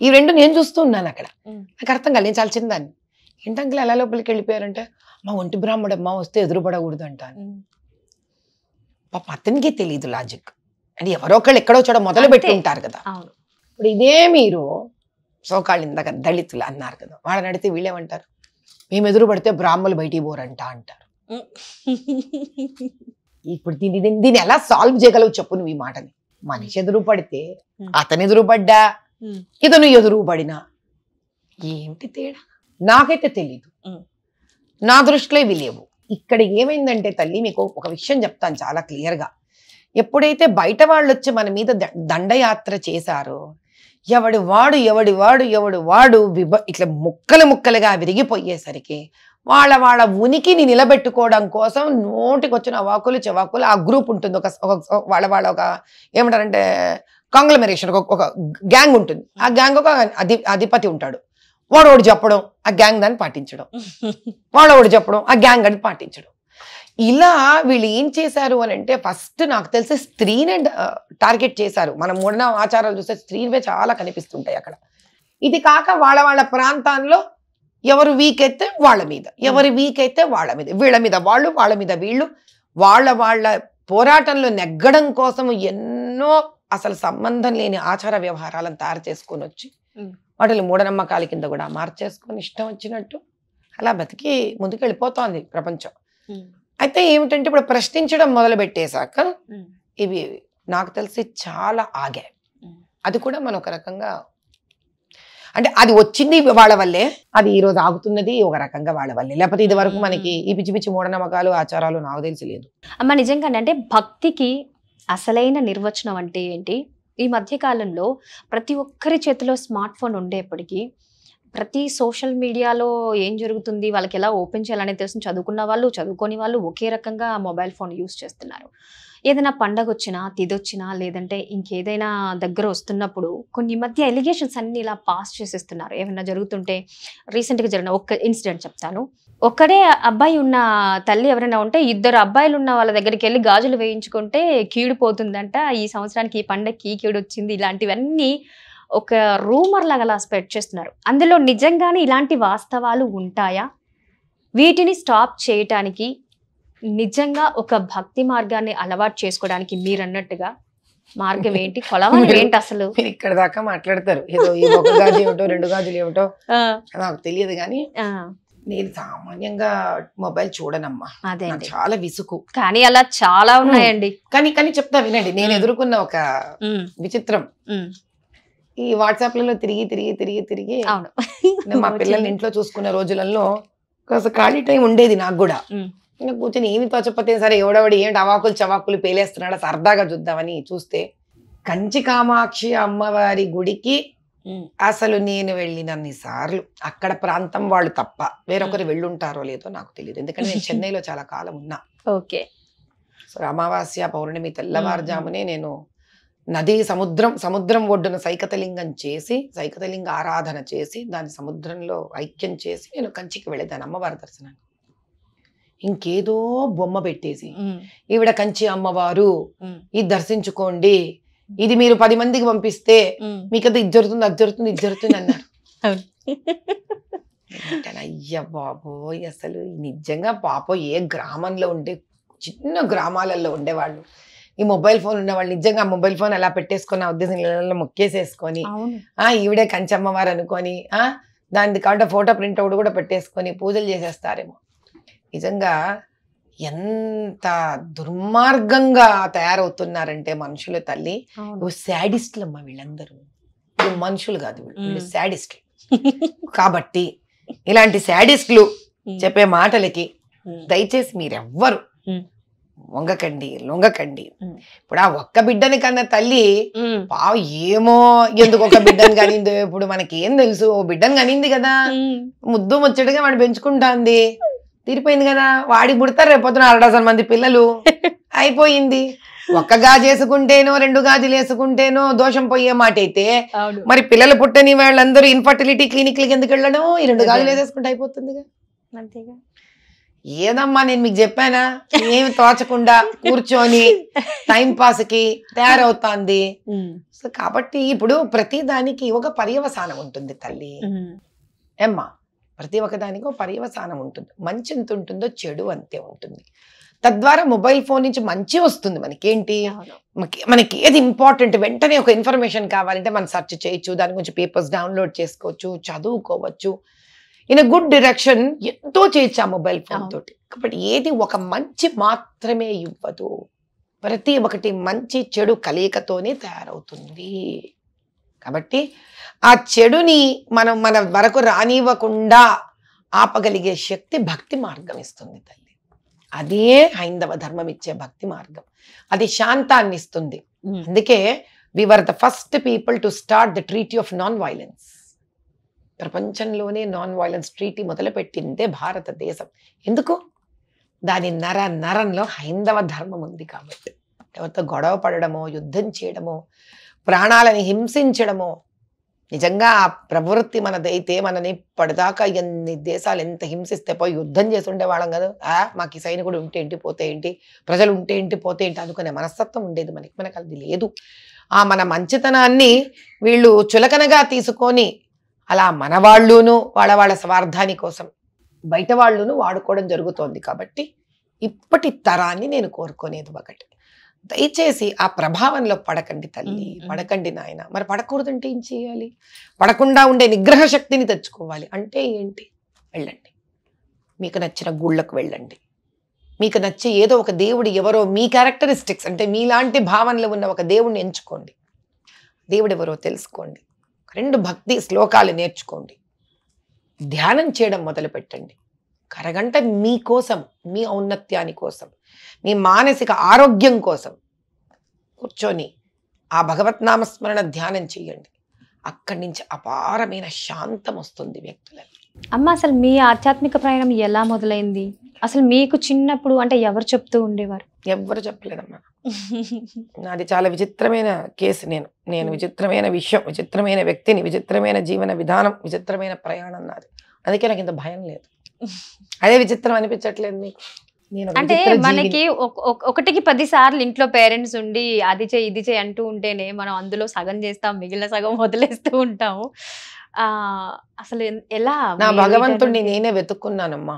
S2: ఈ రెండు నేను చూస్తూ ఉన్నాను అక్కడ. నాకు అర్థం కాలేదు, నేను చాలా చిన్నదాన్ని. ఏంటి అంకుల్ ఎలా లోపలికి వెళ్ళిపోయారంటే మా ఒంటి బ్రాహ్మడమ్మ వస్తే ఎదురుపడకూడదు అంటాను. పాప అతనికి తెలియదు లాజిక్. అంటే ఎవరో ఒకళ్ళు ఎక్కడో చోట మొదలు పెట్టి ఉంటారు కదా. ఇప్పుడు ఇదే మీరు సోకాళ్ళు ఇందాక దళితులు అన్నారు కదా, వాళ్ళని అడిగితే వీళ్ళేమంటారు, మేము ఎదురు పడితే బ్రాహ్మణులు బయటికి పోరంట అంటారు. ఇప్పుడు దీన్ని ఎలా సాల్వ్ చేయగలవు చెప్పు నువ్వు ఈ మాటని? మనిషి ఎదురు పడితే అతను ఎదురు పడ్డా ఇతను ఎదురు పడినా ఏమిటి తేడా నాకైతే తెలీదు. నా దృష్టిలో ఇవి లేవు. ఇక్కడ ఏమైందంటే తల్లి మీకు ఒక విషయం చెప్తాను చాలా క్లియర్గా. ఎప్పుడైతే బయట వాళ్ళు వచ్చి మన మీద దండయాత్ర చేశారో ఎవడి వాడు ఇట్లా ముక్కలుగా విరిగిపోయేసరికి వాళ్ళ ఉనికిని నిలబెట్టుకోవడం కోసం నోటికొచ్చిన అవాకులు చెవాకులు ఆ గ్రూప్ ఉంటుంది. వాళ్ళ ఒక ఏమంటారంటే కాంగ్లమరేషన్, ఒక గ్యాంగ్ ఉంటుంది. ఆ గ్యాంగ్ ఒక అధిపతి ఉంటాడు. వాడు చెప్పడం ఆ గ్యాంగ్ దాన్ని పాటించడం, వాడు చెప్పడం ఆ గ్యాంగ్ అని పాటించడం. ఇలా వీళ్ళు ఏం చేశారు అని అంటే ఫస్ట్ నాకు తెలిసి స్త్రీనే టార్గెట్ చేశారు. మనం మూఢన ఆచారాలు చూస్తే స్త్రీవే చాలా కనిపిస్తుంటాయి అక్కడ. ఇది కాక వాళ్ళ ప్రాంతాల్లో ఎవరు వీక్ అయితే వాళ్ళ మీద, ఎవరు వీక్ అయితే వాళ్ళ మీద, వీళ్ళ మీద వాళ్ళు, వాళ్ళ మీద వీళ్ళు, వాళ్ళ పోరాటంలో నెగ్గడం కోసం ఎన్నో అసలు సంబంధం లేని ఆచార వ్యవహారాలను తయారు చేసుకొని వచ్చి వాటిని మూఢనమ్మకాల కింద కూడా మార్చేసుకొని ఇష్టం వచ్చినట్టు అలా బతికి ముందుకు వెళ్ళిపోతోంది ప్రపంచం. అయితే ఏమిటంటే ఇప్పుడు ప్రశ్నించడం మొదలు పెట్టేశాక ఇవి నాకు తెలిసి చాలా ఆగాయి. అది కూడా మనం ఒక రకంగా అంటే అది వచ్చింది వాళ్ళ వల్లే, అది ఈ రోజు ఆగుతున్నది ఒక రకంగా వాళ్ళ వల్లే. లేకపోతే ఇది వరకు మనకి ఈ పిచ్చి మూఢనమ్మకాలు ఆచారాలు నాకు తెలిసి లేదు.
S1: అమ్మ నిజంగానే అంటే భక్తికి అసలైన నిర్వచనం అంటే ఏంటి? ఈ మధ్యకాలంలో ప్రతి ఒక్కరి చేతిలో స్మార్ట్ ఫోన్ ఉండేప్పటికీ ప్రతి సోషల్ మీడియాలో ఏం జరుగుతుంది, వాళ్ళకి ఎలా ఓపెన్ చేయాలనేది తెలిసి చదువుకున్న వాళ్ళు, చదువుకోని వాళ్ళు ఒకే రకంగా మొబైల్ ఫోన్ యూస్ చేస్తున్నారు. ఏదైనా పండగ వచ్చినా, తిదొచ్చినా, లేదంటే ఇంకేదైనా దగ్గర వస్తున్నప్పుడు కొన్ని మధ్య ఎలిగేషన్స్ అన్ని ఇలా పాస్ చేసేస్తున్నారు. ఏమైనా జరుగుతుంటే రీసెంట్గా జరిగిన ఒక్క ఇన్సిడెంట్ చెప్తాను. ఒక్కడే అబ్బాయి ఉన్న తల్లి ఎవరైనా ఉంటే 2 అబ్బాయిలు ఉన్న వాళ్ళ దగ్గరికి వెళ్ళి గాజులు వేయించుకుంటే కీడు పోతుందంట, ఈ సంవత్సరానికి ఈ పండగకి కీడు వచ్చింది, ఇలాంటివన్నీ ఒక రూమర్ లాగా అలా స్ప్రెడ్ చేస్తున్నారు. అందులో నిజంగానే ఇలాంటి వాస్తవాలు ఉంటాయా? వీటిని స్టాప్ చేయటానికి నిజంగా ఒక భక్తి మార్గాన్ని అలవాటు చేసుకోవడానికి మీరు అన్నట్టుగా మార్గం ఏంటి, కొలవాలి ఏంటి అసలు?
S2: మీరు ఇక్కడ దాకా మాట్లాడతారు ఏదో ఈ ఒక గాజు ఏమిటో 2 గాజులు ఏమిటో నాకు తెలియదు కానీ నేను సామాన్యంగా మొబైల్ చూడనమ్మా.
S1: అదే
S2: నాకు చాలా విసుగు.
S1: కానీ అలా చాలా ఉన్నాయండి.
S2: కానీ చెప్తా వినండి, నేను ఎదుర్కొన్న ఒక విచిత్రం. ఈ వాట్సాప్లలో తిరిగి మా పిల్లల్ని ఇంట్లో చూసుకున్న రోజులలో కాస్త ఖాళీ టైం ఉండేది నాకు కూడా. ఇంకా కూర్చొని ఏమి తోచపోతే సరే ఎవడెవడు ఏంటి అవాకులు చవాకులు పేలేస్తున్నాడో సరదాగా చూద్దామని చూస్తే కంచి కామాక్షి అమ్మవారి గుడికి అసలు నేను వెళ్ళినన్ని సార్లు అక్కడ ప్రాంతం వాళ్ళు తప్ప వేరొకరు వెళ్ళుంటారో లేదో నాకు తెలియదు. ఎందుకంటే నేను చెన్నైలో చాలా కాలం ఉన్నా.
S1: ఓకే.
S2: సో అమావాస్య పౌర్ణమి తెల్లవారుజామునే నేను నది సముద్రం ఒడ్డున సైకతలింగ ఆరాధన చేసి దాని సముద్రంలో ఐక్యం చేసి నేను కంచికి వెళ్ళేదాన్ని అమ్మవారి దర్శనానికి. ఇంకేదో బొమ్మ పెట్టేసి ఈవిడ కంచి అమ్మవారు ఇది దర్శించుకోండి, ఇది మీరు 10 మందికి పంపిస్తే మీకు అది ఇది జరుగుతుంది అన్నారు. అయ్య బాబోయ్, అసలు నిజంగా పాపం ఏ గ్రామంలో చిన్న గ్రామాలలో ఉండేవాళ్ళు, ఈ మొబైల్ ఫోన్ ఉన్నవాళ్ళు నిజంగా మొబైల్ ఫోన్ అలా పెట్టేసుకొని ఆ ఉద్దేశం మొక్కేసేసుకొని ఈవిడే కంచమ్మవారు అనుకొని దాని కాబట్టి ఫోటో ప్రింట్అవుట్ కూడా పెట్టేసుకొని పూజలు చేసేస్తారేమో. నిజంగా ఎంత దుర్మార్గంగా తయారవుతున్నారంటే మనుషులు తల్లి. శాడిస్టులు అమ్మ వీళ్ళందరూ, మనుషులు కాదు వీళ్ళు శాడిస్టులు. కాబట్టి ఇలాంటి శాడిస్టులు చెప్పే మాటలకి దయచేసి మీరెవ్వరు లొంగకండి. ఇప్పుడు ఆ ఒక్క బిడ్డని కన్నా తల్లి ఏమో ఎందుకు ఒక బిడ్డని కనిందో ఇప్పుడు మనకేం తెలుసు. ఓ బిడ్డని కనింది కదా, ముద్దు ముచ్చటగా వాడు పెంచుకుంటాంది, తీరిపోయింది కదా. వాడికి పుడతారు రేపొద్దున 6 డజన్ మంది పిల్లలు, అయిపోయింది. ఒక్క గాజు వేసుకుంటేనో 2 గాజులు వేసుకుంటేనో దోషం పోయే మాట అయితే మరి పిల్లలు పుట్టని వాళ్ళందరూ ఇన్ఫర్టిలిటీ క్లినిక్లకి ఎందుకు వెళ్ళడం? ఈ 2 గాజులు వేసేసుకుంటే అయిపోతుందిగా. అంతేగా. ఏదమ్మా నేను మీకు చెప్పానా, ఏమి తోచకుండా కూర్చొని టైం పాస్ కి తయారవుతాంది. సో కాబట్టి ఇప్పుడు ప్రతి దానికి ఒక పర్యవసానం ఉంటుంది తల్లి. ఏమ్మా, ప్రతి ఒక్కదానికి ఒక పర్యవసానం ఉంటుంది. మంచి ఎంత ఉంటుందో చెడు అంతే ఉంటుంది. తద్వారా మొబైల్ ఫోన్ నుంచి మంచి వస్తుంది మనకేంటి, మనకి ఏది ఇంపార్టెంట్ వెంటనే ఒక ఇన్ఫర్మేషన్ కావాలంటే మనం సెర్చ్ చేయొచ్చు, దాని గురించి పేపర్స్ డౌన్లోడ్ చేసుకోవచ్చు, చదువుకోవచ్చు. ఇన్ గుడ్ డైరెక్షన్ ఎంతో చేయొచ్చు ఆ మొబైల్ ఫోన్ తోటి. కాబట్టి ఏది ఒక మంచి మాత్రమే ఇవ్వదు, ప్రతి ఒక్కటి మంచి చెడు కలయికతోనే తయారవుతుంది. కాబట్టి ఆ చెడుని మన వరకు రానివ్వకుండా ఆపగలిగే శక్తి భక్తి మార్గం ఇస్తుంది తల్లి. అదే హైందవ ధర్మం ఇచ్చే భక్తి మార్గం. అది శాంతాన్ని ఇస్తుంది. అందుకే we were the first people to start the treaty of non violence. ప్రపంచంలోనే నాన్ వైలెన్స్ ట్రీటీ మొదలుపెట్టిందే భారతదేశం. ఎందుకు? దాని నరంలో హైందవ ధర్మం ఉంది కాబట్టి. ఎవరితో గొడవ పడడమో, యుద్ధం చేయడమో, ప్రాణాలని హింసించడమో, నిజంగా ఆ ప్రవృత్తి మనదైతే మనని పడదాకా ఎన్ని దేశాలు ఎంత హింసిస్తే పోయి యుద్ధం చేసి ఉండేవాళ్ళం కదా. మాకు ఈ సైనికుడు ఉంటే ఏంటి పోతే ఏంటి, ప్రజలు ఉంటే ఏంటి పోతే ఏంటి అనుకునే మనస్తత్వం ఉండేది మనకు అది లేదు. ఆ మన మంచితనాన్ని వీళ్ళు చులకనగా తీసుకొని అలా మన వాళ్ళును వాళ్ళ స్వార్థాని కోసం బయట వాళ్ళును వాడుకోవడం జరుగుతోంది. కాబట్టి ఇప్పటి తరాన్ని నేను కోరుకునేది ఒకటి, దయచేసి ఆ ప్రభావంలో పడకండి తల్లి, పడకండి నాయన. మరి పడకూడదంటే ఏం చేయాలి? పడకుండా ఉండే నిగ్రహ శక్తిని తెచ్చుకోవాలి. అంటే ఏంటి? వెళ్ళండి, మీకు నచ్చిన గుళ్ళకు వెళ్ళండి, మీకు నచ్చే ఏదో ఒక దేవుడు ఎవరో మీ క్యారెక్టరిస్టిక్స్ అంటే మీలాంటి భావనలో ఉన్న ఒక దేవుడిని ఎంచుకోండి, దేవుడు ఎవరో తెలుసుకోండి, 2 భక్తి శ్లోకాలు నేర్చుకోండి, ధ్యానం చేయడం మొదలు పెట్టండి. అరగంట మీకోసం, మీ ఔన్నత్యాని కోసం, మీ మానసిక ఆరోగ్యం కోసం కూర్చొని ఆ భగవత్ నామస్మరణ ధ్యానం చేయండి. అక్కడి నుంచి అపారమైన శాంతం వస్తుంది వ్యక్తులకు.
S1: అమ్మ, అసలు మీ ఆధ్యాత్మిక ప్రయాణం ఎలా మొదలైంది? అసలు మీకు చిన్నప్పుడు అంటే ఎవరు చెప్తూ ఉండేవారు?
S2: ఎవ్వరు చెప్పలేదమ్మా. నాది చాలా విచిత్రమైన కేసు. నేను విచిత్రమైన విషయం, విచిత్రమైన వ్యక్తిని, విచిత్రమైన జీవన విధానం, విచిత్రమైన ప్రయాణం నాది. అందుకే నాకు ఇంత భయం లేదు. అదే విచిత్రం అనిపించట్లేదు మీకు?
S1: అంటే మనకి 1కి 10 సార్లు ఇంట్లో పేరెంట్స్ ఉండి అది చేయి ఇది చేయి అంటూ ఉంటేనే మనం అందులో సగం చేస్తాం, మిగిలిన సగం వదిలేస్తూ ఉంటాము. అసలు ఎలా?
S2: నా భగవంతుడిని నేనే వెతుక్కున్నానమ్మా.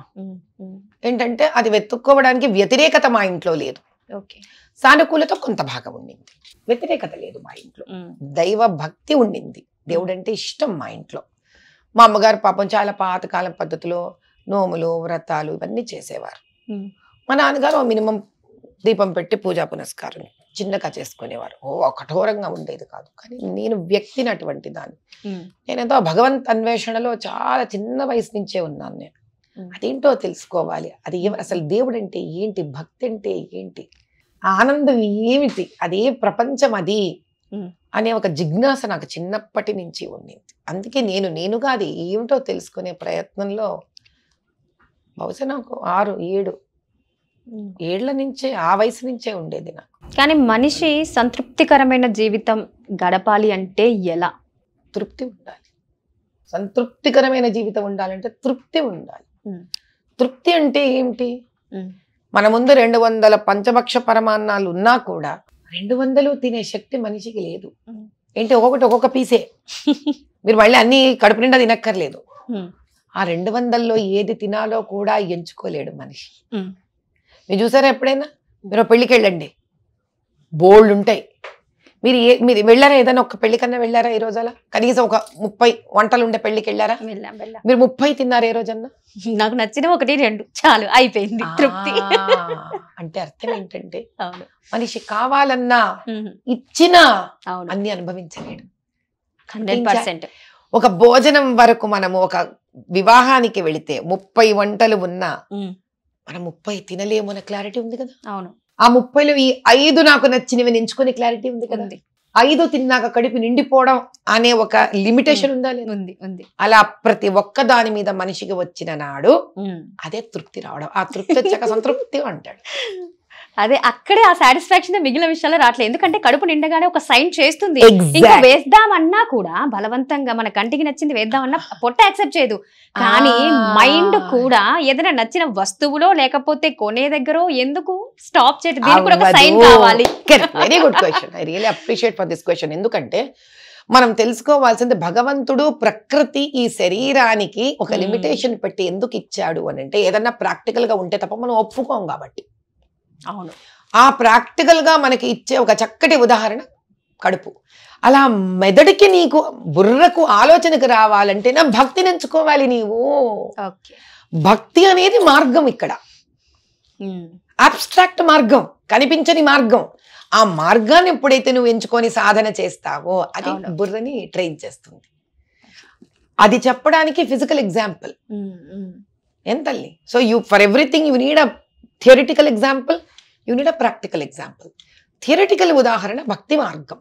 S2: ఏంటంటే అది వెతుక్కోవడానికి వ్యతిరేకత మా ఇంట్లో లేదు. సానుకూలత కొంత భాగం ఉండింది, వ్యతిరేకత లేదు మా ఇంట్లో. దైవ భక్తి ఉండింది, దేవుడు అంటే ఇష్టం మా ఇంట్లో. మా అమ్మగారు పాపం చాలా పాతకాలం పద్ధతిలో నోములు వ్రతాలు ఇవన్నీ చేసేవారు. మా నాన్నగారు మినిమం దీపం పెట్టి పూజా పునస్కారం చిన్నగా చేసుకునేవారు. కఠోరంగా ఉండేది కాదు. కానీ నేను వ్యక్తిని అటువంటి దాన్ని, నేనేదో భగవంత్ అన్వేషణలో చాలా చిన్న వయసు నుంచే ఉన్నాను. నేను అదేంటో తెలుసుకోవాలి, అది అసలు దేవుడు అంటే ఏంటి, భక్తి అంటే ఏంటి, ఆనందం ఏమిటి, అదే ప్రపంచం అది అనే ఒక జిజ్ఞాస నాకు చిన్నప్పటి నుంచి ఉండింది. అందుకే నేనుగా అది ఏమిటో తెలుసుకునే ప్రయత్నంలో బహుశా నాకు 6-7 ఏళ్ల నుంచే, ఆ వయసు నుంచే ఉండేది నాకు.
S1: కానీ మనిషి సంతృప్తికరమైన జీవితం గడపాలి అంటే ఎలా?
S2: తృప్తి ఉండాలి. సంతృప్తికరమైన జీవితం ఉండాలంటే తృప్తి ఉండాలి. తృప్తి అంటే ఏమిటి? మన ముందు 200 పంచభక్ష పరమాన్నాలు ఉన్నా కూడా 200 తినే శక్తి మనిషికి లేదు. ఏంటి, ఒక్కొక్క పీసే. మీరు మళ్ళీ అన్ని కడుపు నిండా తినక్కర్లేదు. ఆ 200లో ఏది తినాలో కూడా ఎంచుకోలేడు మనిషి. మీరు చూసారా ఎప్పుడైనా? మీరు పెళ్లికి వెళ్ళండి, బోల్డ్ ఉంటాయి. మీరు వెళ్ళారా? ఏదైనా ఒక పెళ్లి కన్నా వెళ్ళారా ఈ రోజులా? కనీసం ఒక 30 వంటలు ఉండే పెళ్లికి వెళ్ళారా? మీరు 30 తిన్నారా ఏ రోజన్నా?
S1: నాకు నచ్చిన 1-2 చాలు, అయిపోయింది తృప్తి.
S2: అంటే అర్థం ఏంటంటే మనిషి కావాలన్నా ఇచ్చినా అన్ని అనుభవించలేడు.
S1: 100%.
S2: ఒక భోజనం వరకు మనము ఒక వివాహానికి వెళితే 30 వంటలు ఉన్నా మనం 30 తినలేము అనే క్లారిటీ ఉంది కదా.
S1: అవును.
S2: ఆ 30లో ఈ 5 నాకు నచ్చినవి ఎంచుకునే క్లారిటీ ఉంది కదా. 5 తిన్నాక కడుపు నిండిపోవడం అనే ఒక లిమిటేషన్ ఉందా?
S1: ఉంది.
S2: అలా ప్రతి ఒక్క దాని మీద మనిషికి వచ్చిన నాడు అదే తృప్తి రావడం. ఆ తృప్తి వచ్చాక సంతృప్తి అంటాడు.
S1: అదే అక్కడే ఆ సాటిస్ఫాక్షన్ మిగిలిన విషయాల్లో రావట్లేదు. ఎందుకంటే కడుపు నిండగానే ఒక సైన్ చేస్తుంది. ఇంకా వేద్దామన్నా కూడా బలవంతంగా మన కంటికి నచ్చింది వేద్దామన్నా పొట్ట యాక్సెప్ట్ చేయదు. కానీ మైండ్ కూడా ఏదైనా నచ్చిన వస్తువులో లేకపోతే కొనే దగ్గర ఎందుకు స్టాప్ చేయదు, దీనికి కూడా ఒక సైన్ కావాలి.
S2: Very good question. I really appreciate for this question. ఎందుకంటే మనం తెలుసుకోవాల్సింది భగవంతుడు ప్రకృతి ఈ శరీరానికి ఒక లిమిటేషన్ పెట్టి ఎందుకు ఇచ్చాడు అని అంటే ఏదన్నా ప్రాక్టికల్ గా ఉంటే తప్ప మనం ఒప్పుకోం కాబట్టి.
S1: అవును.
S2: ఆ ప్రాక్టికల్ గా మనకి ఇచ్చే ఒక చక్కటి ఉదాహరణ కడుపు. అలా మెదడుకి నీకు బుర్రకు ఆలోచనకు రావాలంటే నా భక్తిని ఎంచుకోవాలి నీవు. భక్తి అనేది మార్గం, ఇక్కడ అబ్స్ట్రాక్ట్ మార్గం, కనిపించని మార్గం. ఆ మార్గాన్ని ఎప్పుడైతే నువ్వు ఎంచుకొని సాధన చేస్తావో అది బుర్రని ట్రైన్ చేస్తుంది. అది చెప్పడానికి ఫిజికల్ ఎగ్జాంపుల్ ఎంతల్ని. So for everything you need a theoretical example, you need a practical example. Theoretical ఉదాహరణ భక్తి మార్గం,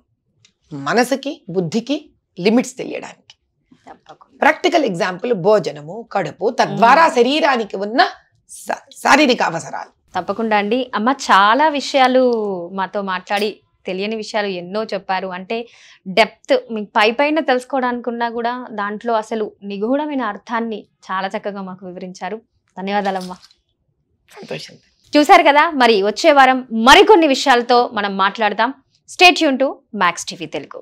S2: మనసుకి బుద్ధికి లిమిట్స్ తెలియడానికి. ప్రాక్టికల్ ఎగ్జాంపుల్ భోజనము, కడుపు, తద్వారా శరీరానికి ఉన్న శారీరక అవసరాలు.
S1: తప్పకుండా అండి. అమ్మ చాలా విషయాలు మాతో మాట్లాడి తెలియని విషయాలు ఎన్నో చెప్పారు. అంటే డెప్త్ మీకు పైన తెలుసుకోవడానికున్నా కూడా దాంట్లో అసలు నిగూఢమైన అర్థాన్ని చాలా చక్కగా మాకు వివరించారు. ధన్యవాదాలమ్మా.
S2: సంతోషం.
S1: చూసారు కదా, మరి వచ్చే వారం మరికొన్ని విషయాలతో మనం మాట్లాడదాం. Stay tune to max TV Telugu.